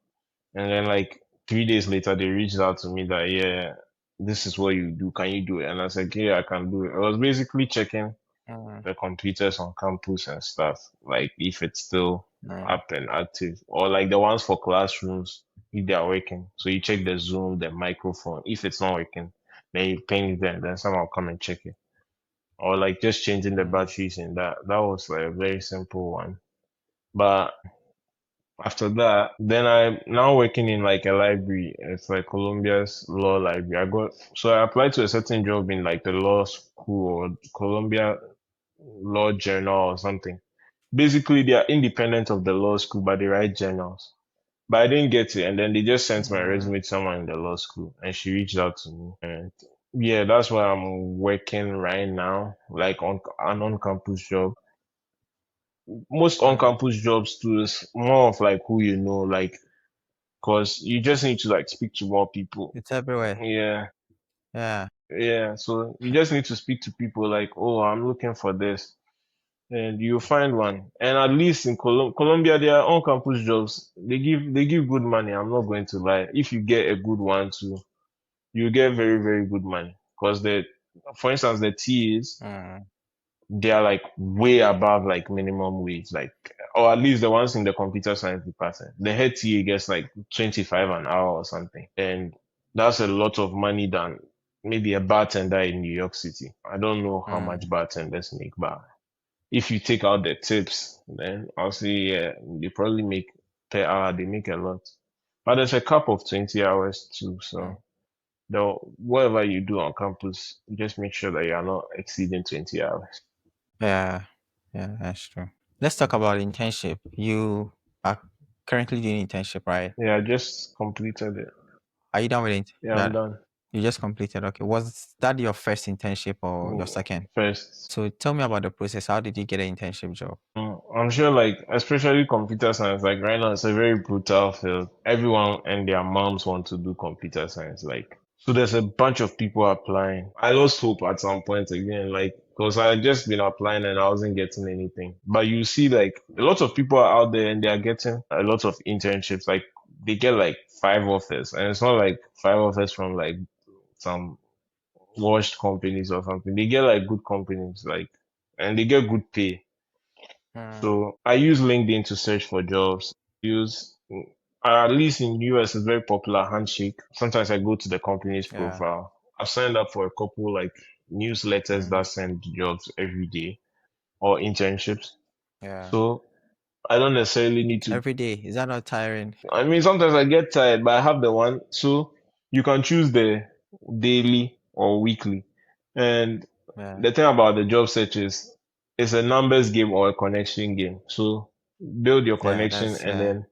and then like 3 days later, they reached out to me that yeah, this is what you do. Can you do it? And I was like, yeah, I can do it. I was basically checking Mm. the computers on campus and stuff, like if it's still Mm. up and active, or like the ones for classrooms, if they are working. So you check the Zoom, the microphone. If it's not working, then you ping them, then someone will come and check it. Or like just changing the Mm. batteries in that. That was like a very simple one. But after that, then I'm now working in like a library. It's like Colombia's law library. So I applied to a certain job in like the law school or Columbia Law Journal or something. Basically, they are independent of the law school, but they write journals. But I didn't get it, and then they just sent my Mm. resume to someone in the law school, and she reached out to me. And yeah, that's why I'm working right now, like on an on-campus job. Most Mm. on-campus jobs too is more of like who you know, like because you just need to like speak to more people. It's everywhere. Yeah, Yeah. yeah. So you just need to speak to people like, oh, I'm looking for this. And you find one. And at least in Colombia, their on-campus jobs, they give good money. I'm not going to lie. If you get a good one too, you get very very good money. Because for instance, the TAs, Mm. they are like way above like minimum wage, like or at least the ones in the computer science department. The head TA gets like 25 an hour or something, and that's a lot of money than maybe a bartender in New York City. I don't know how much Mm. bartenders make, but if you take out the tips, then I'll say yeah, they probably make per hour, they make a lot. But there's a cap of 20 hours too. Mm. So the whatever you do on campus, just make sure that you are not exceeding 20 hours. Yeah. Yeah, that's true. Let's talk about internship. You are currently doing internship, right? Yeah, I just completed it. Are you done with it? Yeah, I'm Yeah. done. You just completed. Okay. Was that your first internship or your second? First, So tell me about the process. How did you get an internship job? I'm sure like especially computer science, like right now it's a very brutal field. Everyone and their moms want to do computer science. Like so there's a bunch of people applying. I lost hope at some point again, like because I had just been applying and I wasn't getting anything. But you see like a lot of people are out there and they are getting a lot of internships. Like they get like 5 offers, and it's not like 5 offers from like some washed companies or something. They get like good companies, like and they get good pay. Mm. So I use LinkedIn to search for jobs. Use at least in US it's very popular Handshake. Sometimes I go to the company's Yeah. profile. I've signed up for a couple like newsletters Mm. that send jobs every day or internships. Yeah. So I don't necessarily need to. Every day. Is that not tiring? I mean, sometimes I get tired, but I have the one. So you can choose the daily or weekly. And Yeah. the thing about the job search is it's a numbers game or a connection game. So build your Yeah, connection that's and then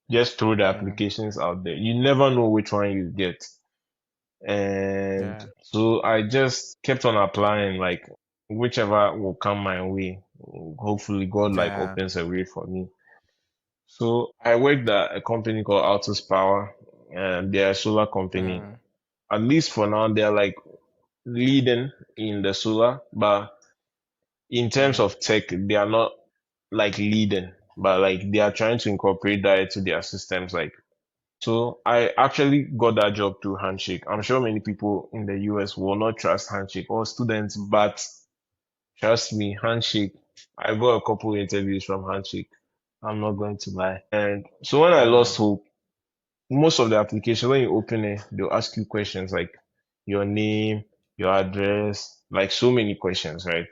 just throw the mm, applications out there. You never know which one you get. And yeah. so I just kept on applying, like whichever will come my way. Hopefully God like Yeah. opens a way for me. So I worked at a company called Altus Power, and they're a solar company. Mm, At least for now, they're like leading in the solar, but in terms mm, of tech, they are not like leading, but like they are trying to incorporate that into their systems. Like, so I actually got that job through Handshake. I'm sure many people in the US will not trust Handshake or students, but trust me, Handshake. I got a couple interviews from Handshake. I'm not going to lie. And so when I lost mm, hope, most of the application, when you open it, they'll ask you questions like your name, your address, like so many questions, right?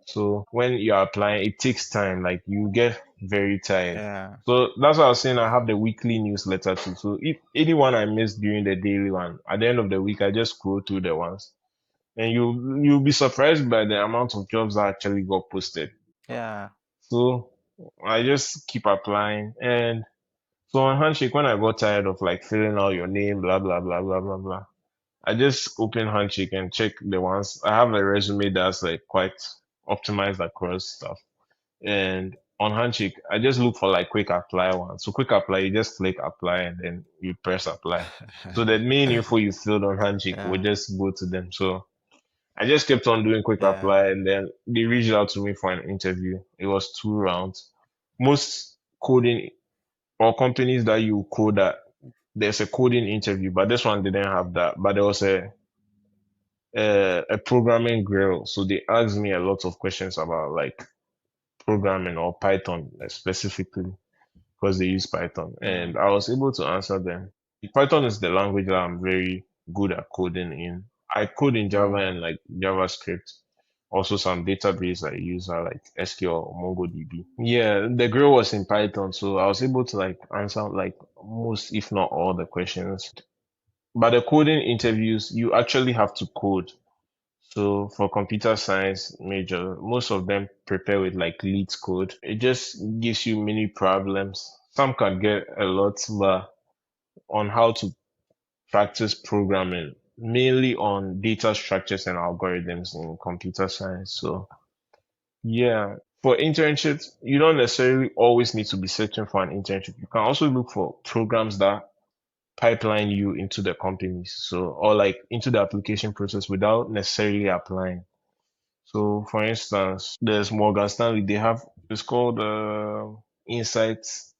So when you're applying, it takes time. Like you get very tired. yeah, So that's why I was saying I have the weekly newsletter too. So if anyone I missed during the daily one, at the end of the week, I just scroll through the ones, and you'll be surprised by the amount of jobs that actually got posted. yeah, So I just keep applying, and so on Handshake, when I got tired of like filling out your name, blah blah blah blah blah blah, I just open Handshake and check the ones. I have a resume that's like quite optimized across stuff. And on Handshake, I just look for like quick apply one. So quick apply, you just click apply and then you press apply. So the main info you filled on Handshake will yeah, just go to them. So I just kept on doing quick yeah. apply and then they reached out to me for an interview. It was 2 rounds. Most coding or companies that you code at, there's a coding interview, but this one didn't have that. But there was a programming grill. So they asked me a lot of questions about like programming or Python specifically because they use Python, and Mm, I was able to answer them. Python is the language that I'm very good at coding in. I code in Java mm, and like JavaScript. Also, some database I use are like SQL or MongoDB. Yeah, the grill was in Python, so I was able to like answer like most, if not all, the questions. But the coding interviews, you actually have to code. So for computer science major, most of them prepare with like lead code. It just gives you many problems. Some can get a lot, but on how to practice programming, mainly on data structures and algorithms in computer science. So yeah, for internships, you don't necessarily always need to be searching for an internship. You can also look for programs that pipeline you into the companies. So, or like into the application process without necessarily applying. So, for instance, there's Morgan Stanley. They have it's called Insights.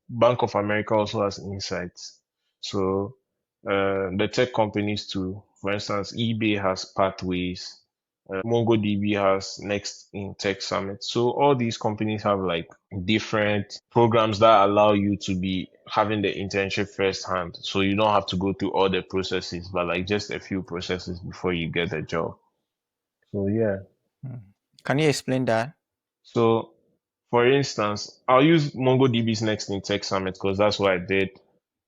Bank of America also has Insights. So, the tech companies too. For instance, eBay has Pathways. MongoDB has Next in Tech Summit. So all these companies have like different programs that allow you to be having the internship firsthand. So you don't have to go through all the processes, but like just a few processes before you get the job. So yeah. mm. Can you explain that? So for instance, I'll use MongoDB's Next in Tech Summit because that's what I did.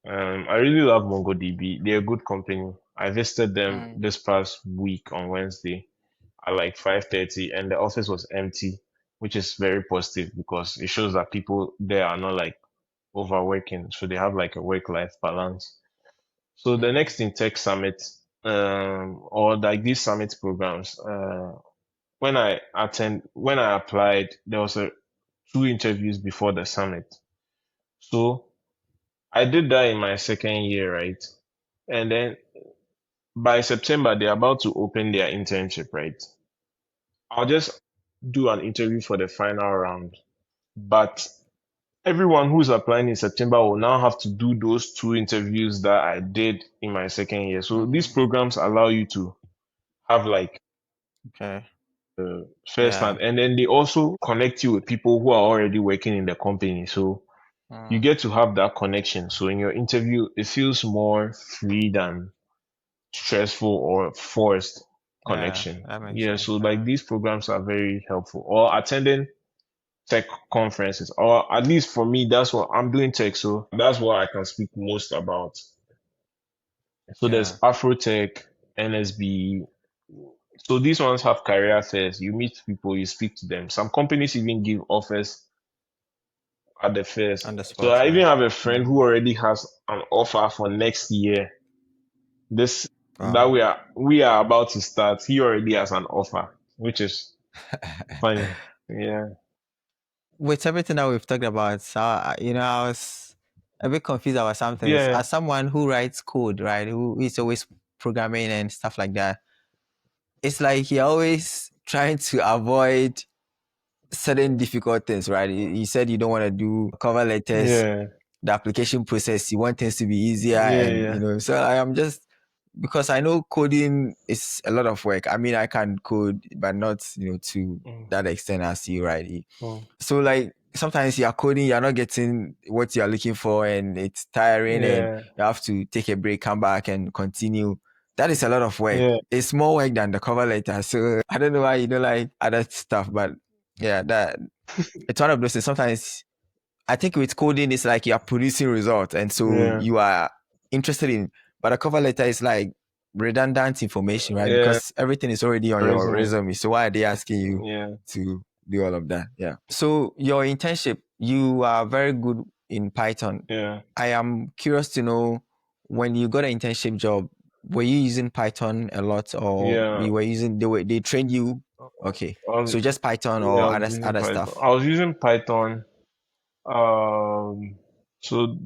I really love MongoDB. They're a good company. I visited them Mm, this past week on Wednesday at like 5:30 and the office was empty, which is very positive because it shows that people there are not like overworking. So they have like a work-life balance. So the mm, next in tech summit, or like these summit programs, when I applied, there was a two interviews before the summit. So I did that in my second year, right? And then by September, they're about to open their internship, right? I'll just do an interview for the final round. But everyone who's applying in September will now have to do those two interviews that I did in my second year. So these mm. programs allow you to have like Okay. first hand, Yeah. and then they also connect you with people who are already working in the company. So you Mm, get to have that connection. So in your interview, it feels more free than stressful or forced yeah. connection. That makes Yeah, sense. so like these programs are very helpful. Or attending tech conferences, or at least for me, that's what I'm doing tech, so that's what I can speak most about. So Yeah. there's Afrotech, NSB. So these ones have career fairs. You meet people, you speak to them. Some companies even give offers at the fairs. On the So spot. I even Yeah. have a friend Mm. who already has an offer for next year. This that Wow. we are about to start. He already has an offer, which is funny. Yeah. with everything that we've talked about, so, I was a bit confused about some things. Yeah, As someone who writes code, right, who is always programming and stuff like that, it's like you're always trying to avoid certain difficult things, right? You said you don't want to do cover letters, yeah, the application process. You want things to be easier, yeah, and yeah. so I am just because I know coding is a lot of work. I mean, I can code, but not to Mm, that extent as you, right? mm, So like sometimes you're coding, you're not getting what you're looking for, and it's tiring, and yeah, you have to take a break, come back, and continue. That is a lot of work. yeah, It's more work than the cover letter. So I don't know why you don't like other stuff, but yeah, that it's one of those things. Sometimes I think with coding, it's like you're producing results, and so yeah, you are interested in. But a cover letter is like redundant information, right? yeah. Because everything is already on your Resume. resume. So why are they asking you Yeah, to do all of that? Yeah. So your internship, you are very good in Python. yeah, I am curious to know when you got an internship job, were you using Python a lot, or yeah. you were using they trained you? Okay, so just Python Yeah, or I was other using other Python. stuff. I was using Python. Um, so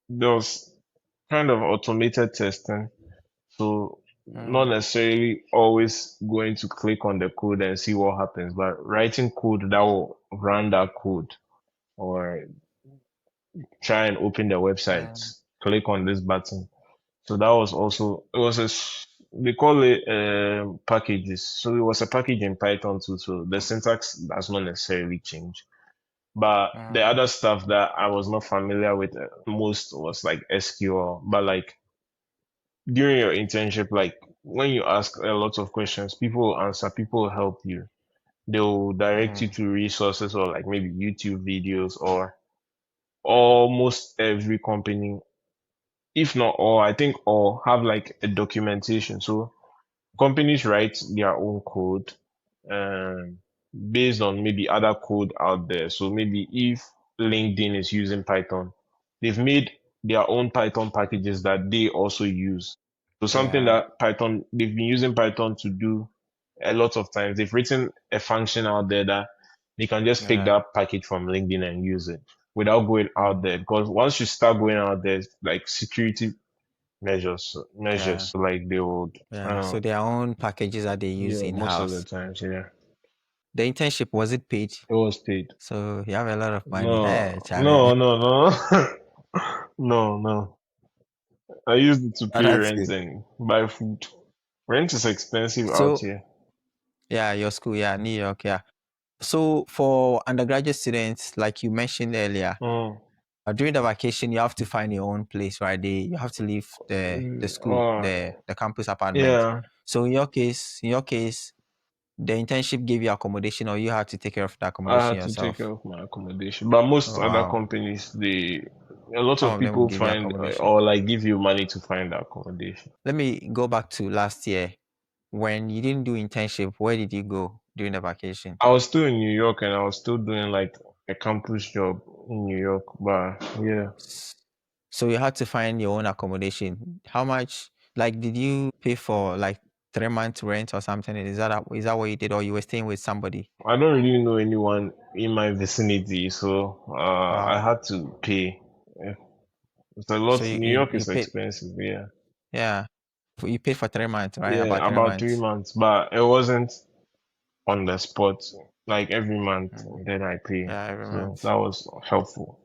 there was kind of automated testing. So not Mm, necessarily always going to click on the code and see what happens, but writing code that will run that code or try and open the website, mm, click on this button. So that was also it was they call it packages. So it was a package in Python too. So the syntax does not necessarily change. But the mm, other stuff that I was not familiar with most was like SQL. But like during your internship, like when you ask a lot of questions, people will answer, people will help you. They'll direct you mm. to resources or like maybe YouTube videos or almost every company, if not all, I think all have like a documentation. So companies write their own code um, based on maybe other code out there. So maybe if LinkedIn is using Python, they've made their own Python packages that they also use. So something Yeah, that Python, they've been using Python to do a lot of times. They've written a function out there that they can just pick yeah, that package from LinkedIn and use it without going out mm, there. Because once you start going out there, like security yeah, measures, so like they would, yeah. So their own packages that they use yeah, in most of the house. times, yeah. The internship, was it paid? It was paid. So you have a lot of money. Hey, No, Charlie. no, no, no, no, no. I used it to Oh, pay that's rent good. and buy food. Rent is expensive out So here. yeah, your school, yeah, New York, yeah. So for undergraduate students, like you mentioned earlier, Mm. during the vacation, you have to find your own place, right? You have to leave the school, the campus apartment. Yeah, So in your case, the internship gave you accommodation, or you had to take care of the I accommodation had to take care yourself. of my accommodation. But most Oh other wow. companies, a lot Some of of them will people give you find accommodation. or like give you money to find the accommodation. Let me go back to last year when you didn't do internship. Where did you go during the vacation? I was still in New York and I was still doing like a campus job in New York. But yeah, S- So you had to find your own accommodation. How much? Like, did you pay for like 3 months rent or something? Is that what you did, or you were staying with somebody? I don't really know anyone in my vicinity, so I Wow. had to pay. Yeah, it's a So lot. you New you, York you is paid, expensive. Yeah, yeah. You paid for 3 months, right? About yeah, three about three months. months, but it wasn't on the spot. Like every month, Mm. then I pay, Yeah, every so month. that was helpful.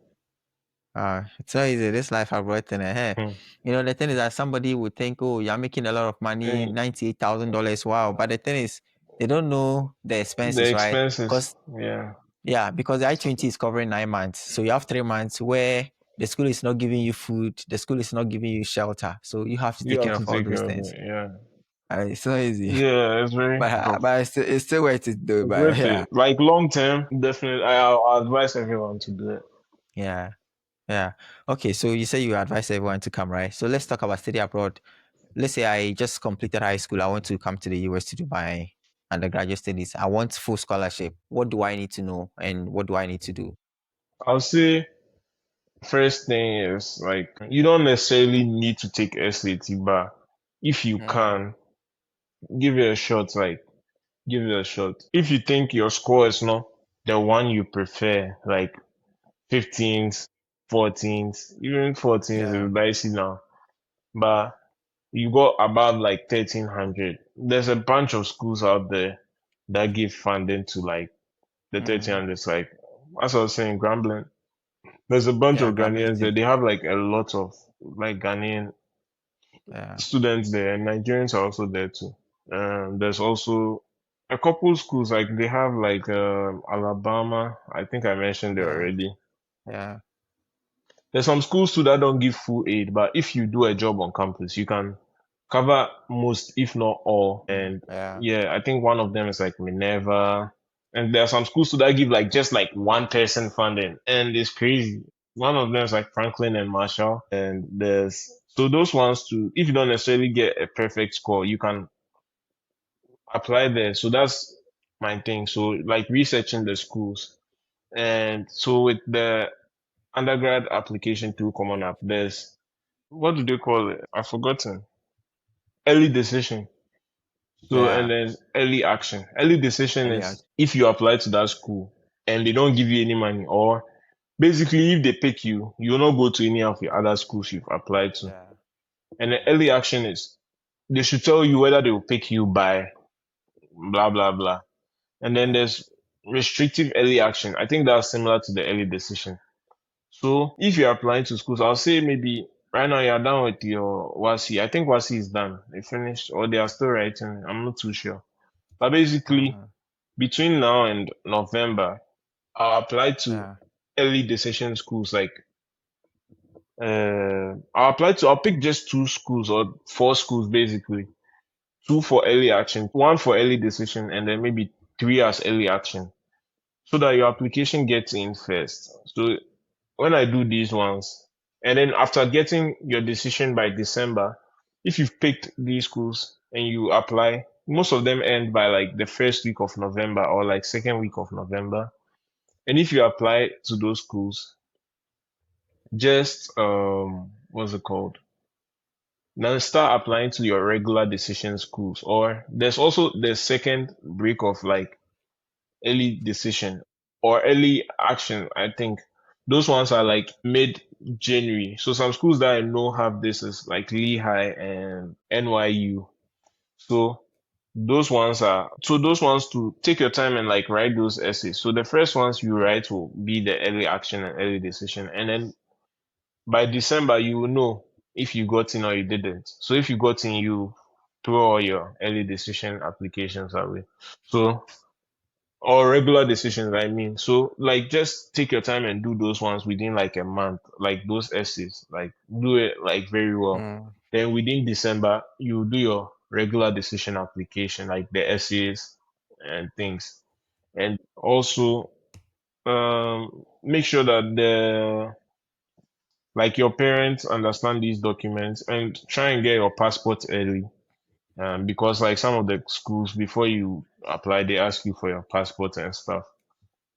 It's so easy. This life I brought in a hair. Hmm. The thing is that somebody would think, oh, you're making a lot of money, And $98,000. Wow. But the thing is, they don't know the the expenses, right? expenses, Because yeah, yeah, because the I-20 is covering 9 months. So you have 3 months where the school is not giving you food, the school is not giving you shelter. So you have to you take have care to of all take those care of things. it. Yeah, It's not easy. yeah, it's very But tough. but it's still worth it though. It's But worth yeah. it. Like long term, definitely. I'll advise everyone to do it. Yeah. Yeah. Okay, so you say you advise everyone to come, right? So let's talk about study abroad. Let's say I just completed high school. I want to come to the US to do my undergraduate studies. I want full scholarship. What do I need to know and what do I need to do? I'll say first thing is like you don't necessarily need to take SAT, but if you Mm, can, give it a shot. Like give it a shot. If you think your score is not the one you prefer, like 15th, 14th, even 14th Yeah. is dicey now. But you go above like 1300. There's a bunch of schools out there that give funding to like the Mm. 1300s. Like as I was saying, Grambling. There's a bunch Yeah, of Grambling Ghanaians there. State. They have like a lot of like Ghanaian Yeah. students there, and Nigerians are also there too. There's also a couple schools like they have like Alabama. I think I mentioned it Yeah. already. Yeah. There's some schools too that don't give full aid, but if you do a job on campus, you can cover most, if not all. Mm. And Yeah. yeah, I think one of them is like Minerva. And there are some schools too that give like just like one person funding, and it's crazy. One of them is like Franklin and Marshall, and there's so those ones too. If you don't necessarily get a perfect score, you can apply there. So that's my thing. So like researching the schools, and so with the undergrad application through Common App, there's what do they call it? I've forgotten. Early decision. So and Yeah. then early action. Early decision Elias. is if you apply to that school and they don't give you any money, or basically if they pick you, you will not go to any of the other schools you've applied to. Yeah. And the Mm. early action is they should tell you whether they will pick you by blah blah blah. And then Yeah. there's restrictive early action. I think that's similar to the early decision. So if you're applying to schools, I'll say maybe right now you're done with your WASI. I think WASI is done. They finished or they are still writing. I'm not too sure. But basically, Mm. between now and November, I'll apply to Yeah. early decision schools. Like, I'll pick just two schools or four schools basically. Two for early action, one for early decision, and then maybe three as early action, so that your application gets in first. So when I do these ones, and then after getting your decision by December, if you've picked these schools and you apply, most of them end by like the first week of November or like second week of November. And if you apply to those schools, just what's it called? Now start applying to your regular decision schools. Or there's also the second break of like early decision or early action. I think those ones are like mid January. So some schools that I know have this is like Lehigh and NYU. So those ones to take your time and like write those essays. So the first ones you write will be the early action and early decision. And then by December you will know if you got in or you didn't. So if you got in, you throw all your early decision applications away. So or regular decisions, I mean. So like just take your time and do those ones within like a month, like those essays, like do it like very well. Mm. Then within December, you do your regular decision application, like the essays and things. And also make sure that the like your parents understand these documents and try and get your passport early. Because like some of the schools before you apply, they ask you for your passport and stuff.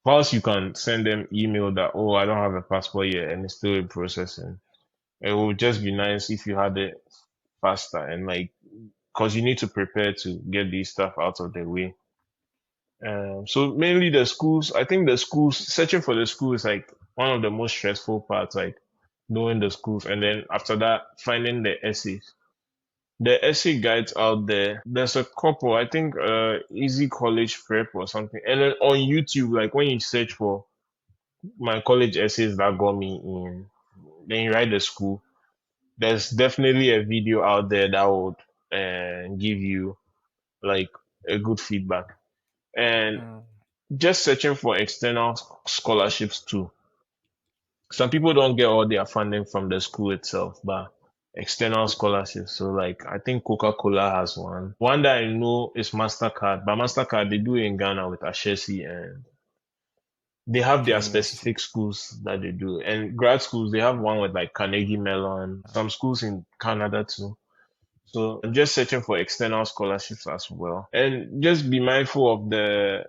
Plus, you can send them email that, oh, I don't have a passport yet and it's still in processing. It would just be nice if you had it faster and like, because you need to prepare to get these stuff out of the way. So mainly the schools, I think the schools, searching for the school is like one of the most stressful parts, like knowing the schools. And then after that, finding the essays. The essay guides out there, there's a couple, I think, Easy College Prep or something. And then on YouTube, like when you search for my college essays that got me in. Then you write the school. There's definitely a video out there that would give you like a good feedback. And Mm. just searching for external scholarships too. Some people don't get all their funding from the school itself, but external scholarships. So like I think Coca-Cola has one. One that I know is MasterCard, but MasterCard they do it in Ghana with Ashesi and they have their Okay. Yes. specific schools that they do. And grad schools, they have one with like Carnegie Mellon, some schools in Canada too. So I'm just searching for external scholarships as well. And just be mindful of the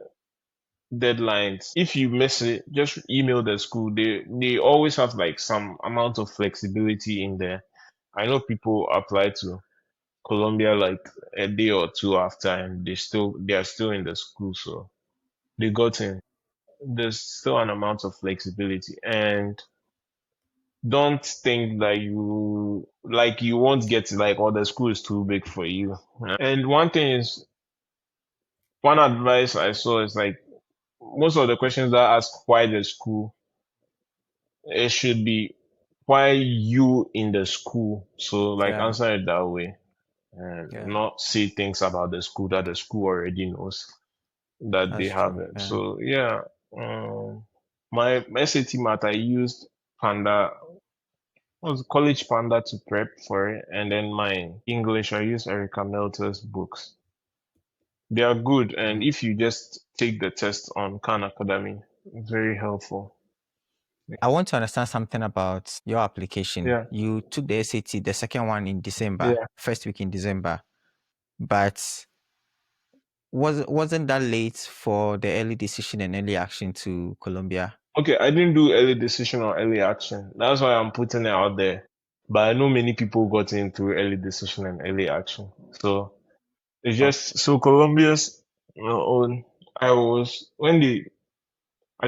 deadlines. If you miss it, just email the school. They always have like some amount of flexibility in there. I know people apply to Columbia like a day or two after and they are still in the school, so they got in. there's still an amount of flexibility, and don't think that you won't get to, like, oh, the school is too big for you. And one advice I saw is like most of the questions that ask why the school, it should be why you in the school. So like Yeah, answer it that way and yeah, not say things about the school that the school already knows that they that's have true. it. Yeah. So yeah, my SAT math, I used Panda, was College Panda to prep for it, and then my English, I use Erica Melter's books. They are good, and Mm. if you just take the test on Khan Academy, it's very helpful. I want to understand something about your application. Yeah, You took the SAT, the second one in December, yeah. first week in December, but wasn't that late for the early decision and early action to Colombia? Okay, I didn't do early decision or early action. That's why I'm putting it out there. But I know many people got into early decision and early action. So it's Oh, just so Colombia's own. I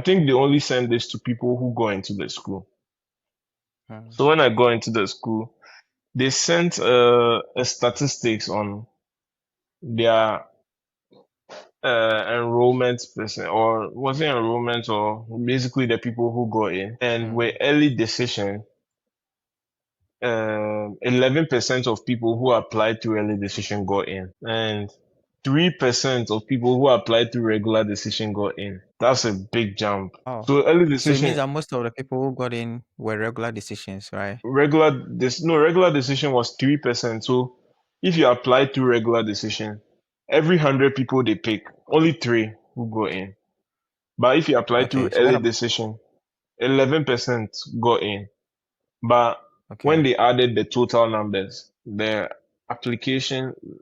think they only send this to people who go into the school. mm. So when I go into the school, they sent a statistics on their enrollment percent, or was it enrollment, or basically the people who go in. And with Mm. early decision, 11% of people who applied to early decision got in, and 3% of people who applied to regular decision got in. That's a big jump. Oh, So early so it means decision, that most of the people who got in were regular decisions, right? regular decision was 3%. So if you apply to regular decision, every 100 people they pick, only three who go in. But if you apply to Okay, so what early about, decision, 11% got in. But when okay. they added the total numbers, the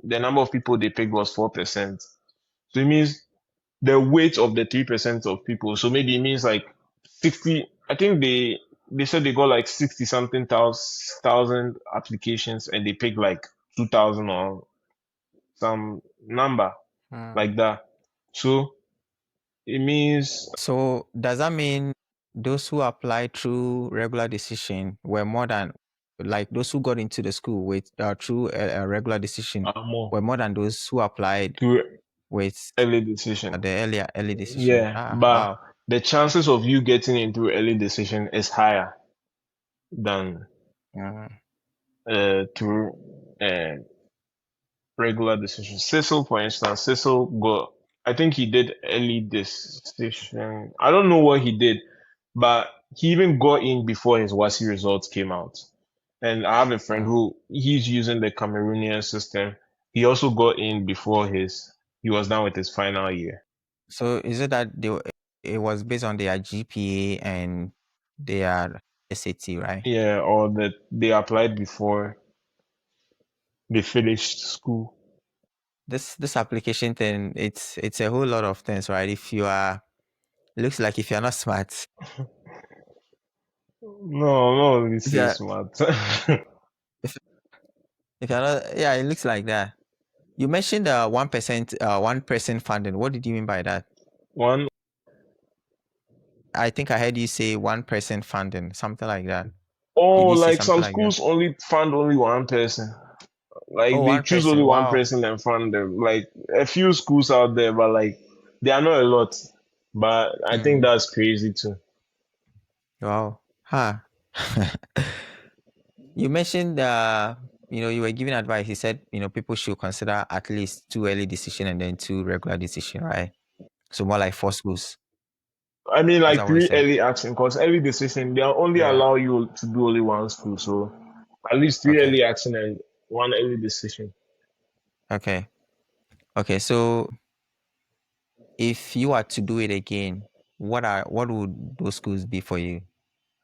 number of people they picked was 4%. So it means the weight of the 3% of people. So maybe it means like 60. I think they said they got like 60 something thousand applications, and they picked like 2,000 or some number Mm. like that. So it means So does that mean those who applied through regular decision were more than, like those who got into the school with through a regular decision more were more than those who applied to with early decision. the early decision? Yeah, Ah, but wow. the chances of you getting into early decision is higher than Mm. through regular decision. Cecil, for instance, Cecil got, I think he did early decision. I don't know what he did, but he even got in before his WASI results came out. And I have a friend Mm. who he's using the Cameroonian system. He also got in before he was done with his final year. So is it that it was based on their GPA and their SAT, right? Yeah, or that they applied before they finished school. This application thing, it's a whole lot of things, right? If you are, it looks like if you're not smart, No, no, if this you're is smart. if, if you're not, yeah, it looks like that. You mentioned 1%, 1% funding. What did you mean by that? One, I think I heard you say 1% funding, something like that. oh, Did you say like something some like that? schools only fund only one person. Oh, Like they one choose only person. one Wow. person and fund them. Like a few schools out there, but like they are not a lot. But I think Mm. that's crazy too. Wow. Huh. You mentioned, you were giving advice. You said, people should consider at least two early decision and then two regular decision, right? So more like four schools. I mean, Is that like what you three said? early action, because early decision they only Yeah. allow you to do only one school. So at least three Okay. early action and one early decision. Okay. Okay. So if you are to do it again, what would those schools be for you?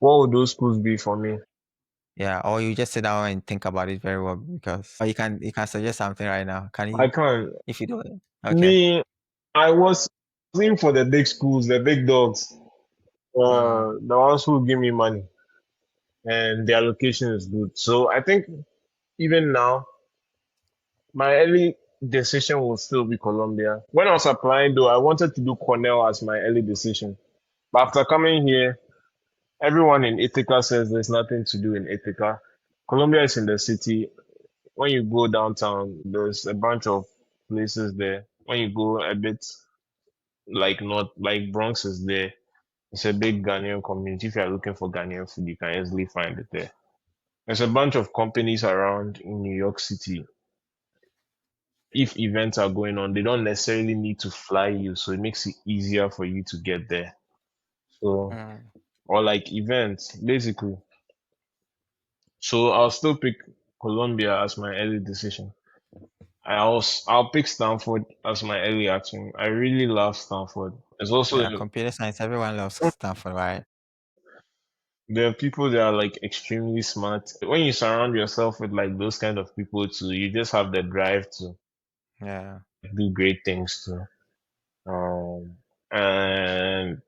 What would those schools be for me? Yeah, or you just sit down and think about it very well because, or you can suggest something right now. Can I you, can't. if you do it? Okay. Me, I was in for the big schools, the big dogs, Mm. the ones who give me money, and their location is good. So I think even now, my early decision will still be Colombia. When I was applying, though, I wanted to do Cornell as my early decision. But after coming here, everyone in Ithaca says there's nothing to do in Ithaca. Colombia is in the city. When you go downtown, there's a bunch of places there. When you go a bit like north, like Bronx is there. It's a big Ghanaian community. If you're looking for Ghanaian food, you can easily find it there. There's a bunch of companies around in New York City. If events are going on, they don't necessarily need to fly you, so it makes it easier for you to get there. So, Mm. or like events, basically. So I'll still pick Colombia as my early decision. I'll pick Stanford as my early action. I really love Stanford. It's also Yeah, computer science. Everyone loves Stanford, right? there are people that are like extremely smart. When you surround yourself with like those kind of people too, you just have the drive to Yeah. do great things too. And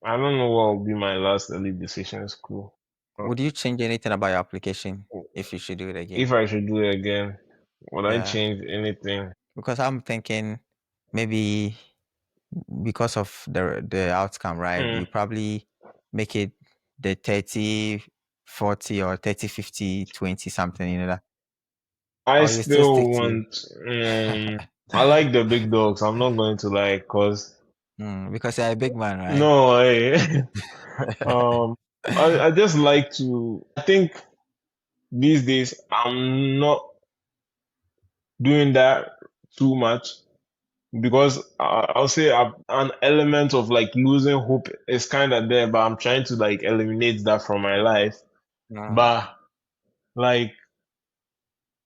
I don't know what will be my last early decision in school. Uh, Would you change anything about your application if you should do it If again? I should do it again, would I Yeah, change anything? because I'm thinking maybe because of the outcome, right? Hmm. You probably make it the 30, 40, or 30, 50, 20 something, that. I Or you still still stick to want. I like the big dogs. I'm not going to lie, cause because you're a big man, right? no, um, I just like to. I think these days I'm not doing that too much because I'll say an element of like losing hope is kind of there, but I'm trying to like eliminate that from my life. Mm, But like,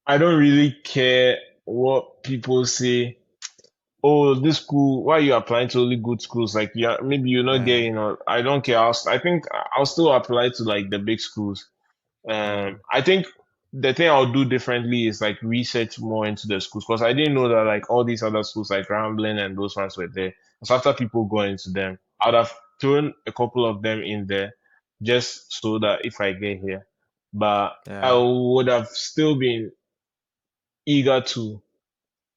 I don't really care what people say. Oh, this school, why are you applying to only good schools? Like, yeah, maybe you're not yeah. getting, I don't care. I think I'll still apply to like the big schools. Mm, I think the thing I'll do differently is like research more into the schools because I didn't know that like all these other schools like Ramblin and those ones were there. So after people go into them, I'd have thrown a couple of them in there just so that if I get here, but I yeah. would have still been eager to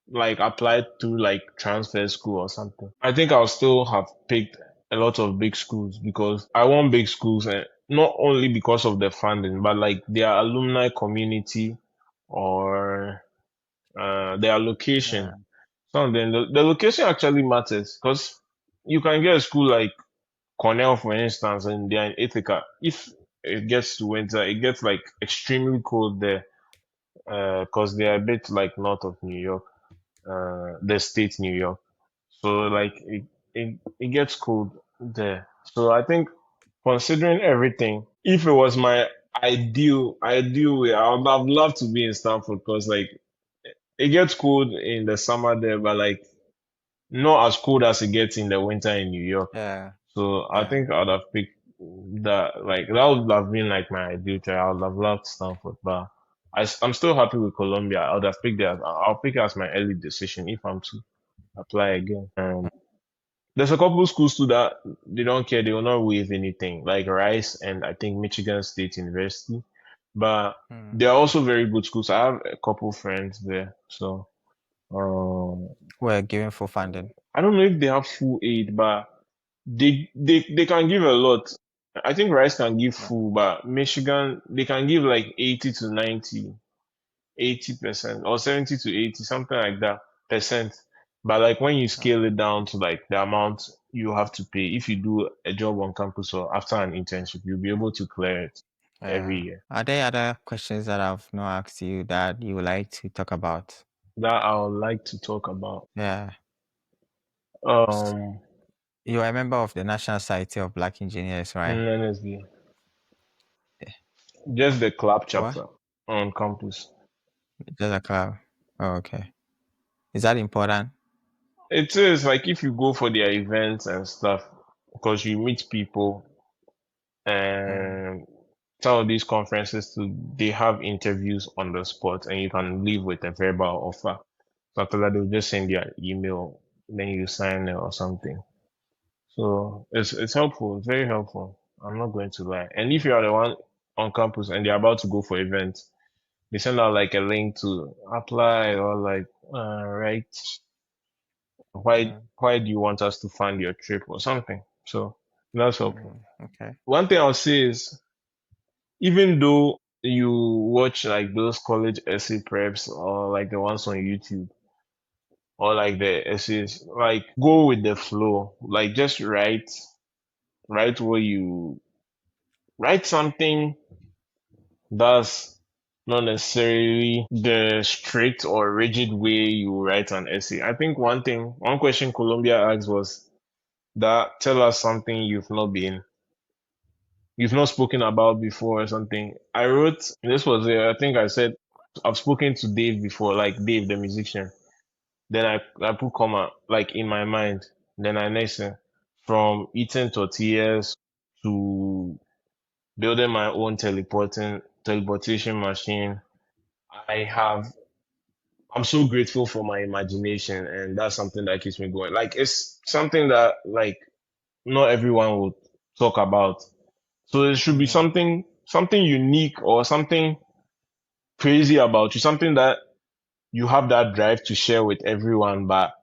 like apply to like transfer school or something. I think I'll still have picked a lot of big schools because I want big schools and not only because of the funding, but like their alumni community or their location. Yeah. Some of them, the location actually matters because you can get a school like Cornell, for instance, and they're in Ithaca. If it gets to winter, it gets like extremely cold there because they're a bit like north of New York, the state New York. So like it gets cold there. So I think considering everything, if it was my ideal way, I would have loved to be in Stanford because like it gets cold in the summer there, but like not as cold as it gets in the winter in New York. Yeah. So I Yeah. think I would have picked that. Like that would have been like my ideal choice. I would have loved Stanford, but I'm still happy with Columbia. I would have picked that. I'll pick it as my early decision if I'm to apply again. There's a couple schools too that they don't care. They will not waive anything, like Rice and I think Michigan State University. But they Mm. are also very good schools. I have a couple friends there, so We're giving full funding. I don't know if they have full aid, but they can give a lot. I think Rice can give Yeah. full, but Michigan they can give like 80 to 90, 80% or 70 to 80, something like that percent. But like when you Uh, scale it down to like the amount you have to pay, if you do a job on campus or after an internship, you'll be able to clear it every yeah. year. Are there other questions that I've not asked you that you would like to talk about? That I would like to talk about. Yeah. Um, You are a member of the National Society of Black Engineers, right? honestly, just the club What? chapter on campus. Just a club. Oh, okay. Is that important? It is like if you go for their events and stuff, because you meet people Mm. and some of these conferences too, they have interviews on the spot and you can leave with a verbal offer. So after that, they'll just send you an email, then you sign it or something. So it's helpful, it's very helpful. I'm not going to lie. And if you are the one on campus and they're about to go for events, they send out like a link to apply or like right, why Mm. why do you want us to fund your trip or something? So That's helpful. Okay. One thing I'll say is, even though you watch like those college essay preps or like the ones on YouTube or like the essays, like go with the flow. Like just write what you write something that's not necessarily the strict or rigid way you write an essay. I think one question Columbia asked was that tell us something you've not spoken about before or something. I wrote, this was it, I think I said, I've spoken to Dave before, like Dave, the musician. Then I put comma, like in my mind. Then I next say, from eating tortillas to building my own teleportation machine. I have, I'm so grateful for my imagination, and that's something that keeps me going. Like, it's something that, like, not everyone would talk about. So it should be Yeah. something unique or something crazy about you, something that you have that drive to share with everyone, but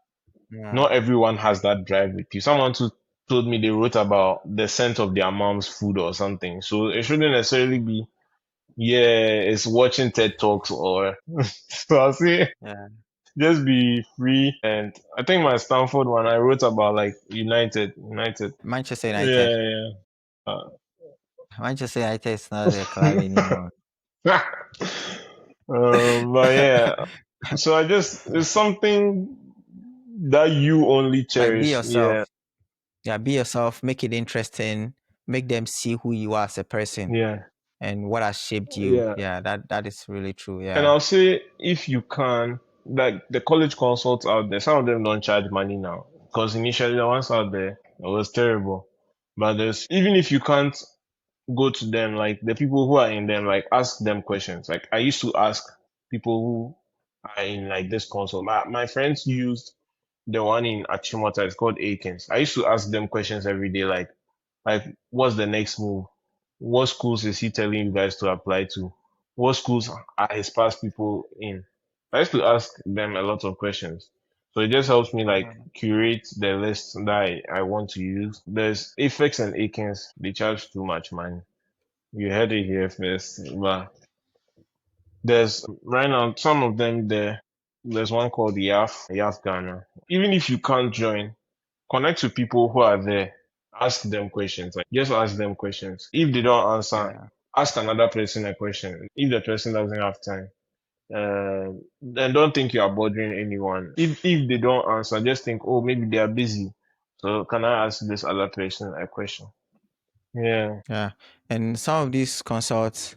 Yeah. not everyone has that drive with you. Someone who told me they wrote about the scent of their mom's food or something. So it shouldn't necessarily be, yeah, it's watching TED Talks or so I'll say Yeah. just be free. And I think my Stanford one I wrote about like United. Manchester United. Yeah, yeah. Manchester United is not a club anymore. But yeah, so I just it's something that you only Like be cherish. Yeah, yourself. Yeah, be yourself. Make it interesting. Make them see who you are as a person yeah, and what has shaped you. yeah. Yeah, that is really true. And Yeah. I'll say if you can, like the college consults out there, some of them don't charge money now. Because initially the ones out there, it was terrible. But there's even if you can't go to them, like the people who are in them, like ask them questions. Like I used to ask people who are in like this consult. My friends used the one in Achimota, it's called Akins. I used to ask them questions every day, like what's the next move? What schools is he telling you guys to apply to? What schools are his past people in? I used to ask them a lot of questions. So it just helps me like Mm. curate the list that I want to use. There's Apex and Akins, they charge too much money. You heard it here first. But there's right now some of them there's one called YAF Ghana. Even if you can't join, connect to people who are there. Ask them questions. Like just ask them questions. If they don't answer, Yeah. ask another person a question. If the person doesn't have time, then don't think you are bothering anyone. If they don't answer, just think, oh, maybe they are busy. So can I ask this other person a question? Yeah, Yeah. And some of these consults,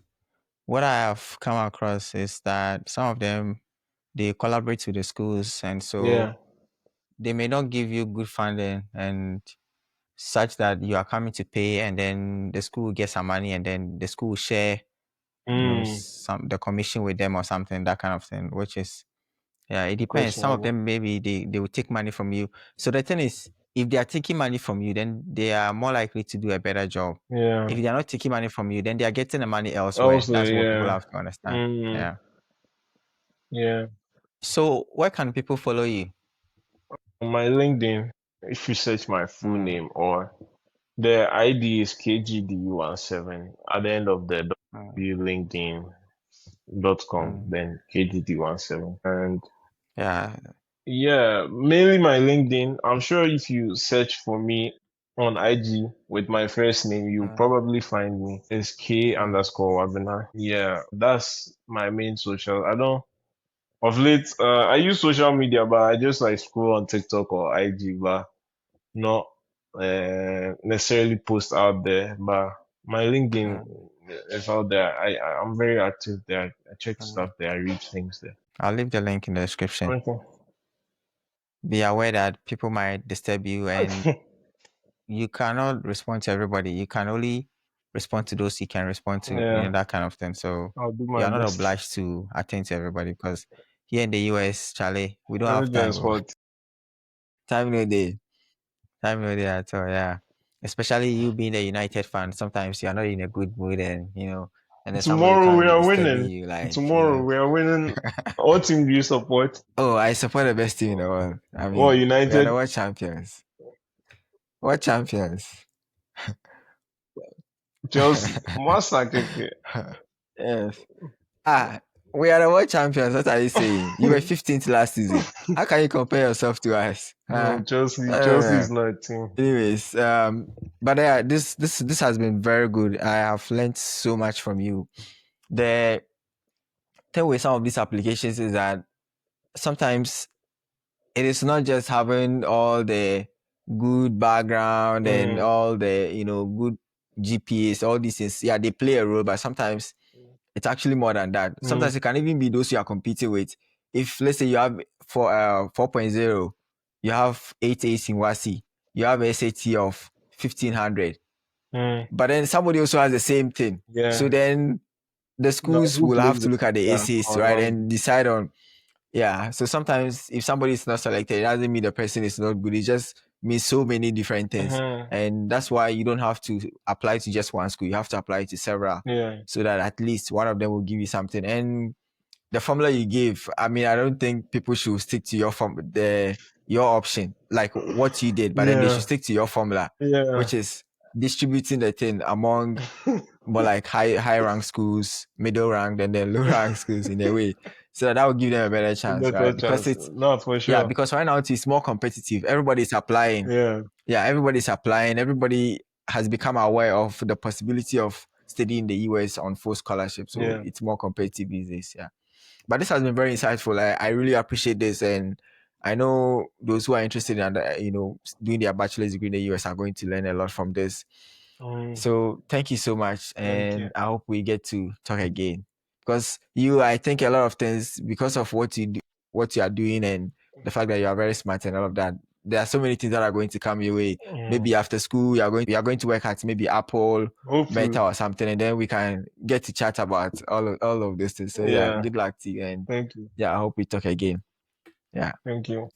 what I have come across is that some of them they collaborate with the schools, and so yeah. they may not give you good funding and such that you are coming to pay, and then the school will get some money, and then the school will share, Mm, some the commission with them or something, that kind of thing, which is, yeah, it depends. Some of questionable. them maybe they will take money from you. So the thing is, if they are taking money from you, then they are more likely to do a better job. If Yeah. they are not taking money from you, then they are getting the money elsewhere. Also, That's what people yeah. have to understand. Mm, Yeah. yeah. So where can people follow you? On my LinkedIn, if you search my full Mm, name or the ID is KGD17 at the end of the mm, LinkedIn.com, mm. then KGD17. And Yeah. yeah, mainly my LinkedIn. I'm sure if you search for me on IG with my first name, you'll Mm, probably find me. It's K mm, underscore Wabena. Yeah, that's my main social. I don't, of late, I use social media, but I just like scroll on TikTok or IG, but not necessarily post out there. But my LinkedIn mm, is out there. I'm very active there. I check mm. stuff there. I read things I'll leave the link in the description. there. Be aware that people might disturb you, and Okay. you cannot respond to everybody. You can only respond to those you can respond to, Yeah, that kind of thing. So I'll do you my are not best. obliged to attend to everybody, because here in the US, Charlie, we don't have Everything time. is Oh. hot. Time no day. Time no day at all. Yeah. Especially you being a United fan, sometimes you are not in a good mood, and and then somebody Tomorrow we can be are disturbing winning. you, like Tomorrow we are winning. What team do you support? Oh, I support the best team in the world. I What mean, we are the United? world champions. World champions. Chelsea. Master Keke. Yes. Ah, we are the world champions. What are you saying? You were 15th last season. How can you compare yourself to us? No, I don't Chelsea is know. not a team. Anyways, but yeah, this has been very good. I have learned so much from you. The thing with some of these applications is that sometimes it is not just having all the good background and Mm, all the good GPAs, all these things. Yeah, they play a role, but sometimes it's actually more than that. mm, Sometimes it can even be those you are competing with. If let's say you have for 4.0, you have 8 A's in WASI, you have SAT of 1500, mm. but then somebody also has the same thing. So Yeah. then the Now, schools who will have plays to look at the better essays, or right, not? and decide on, yeah. So sometimes if somebody is not selected, it doesn't mean the person is not good. It just means so many different things. Mm-hmm. And that's why you don't have to apply to just one school. You have to apply to several Yeah. so that at least one of them will give you something. And the formula you gave, I mean, I don't think people should stick to your option, like what you did, but then they should Yeah. stick to your formula, Yeah. which is distributing the thing among more like high rank schools, middle rank, and then low rank schools in a way. So that will give them a better chance, Better right? Because chance. it's Not for yeah, sure. because right now it's more competitive. Everybody's applying. Yeah. Yeah, everybody's applying. Everybody has become aware of the possibility of studying in the US on full scholarship. So Yeah. it's more competitive these days. Yeah. But this has been very insightful. I really appreciate this. And I know those who are interested in doing their bachelor's degree in the US are going to learn a lot from this. Mm, So thank you so much, thank you. and I hope we get to talk again. Because I think a lot of things because of what you do, what you are doing, and the fact that you are very smart and all of that. There are so many things that are going to come your way. Mm, Maybe after school, you are going to work at maybe Apple, hopefully. Meta, or something, and then we can get to chat about all of these things. So yeah, Yeah. good luck to you, and Thank you. yeah, I hope we talk again. Yeah. Thank you.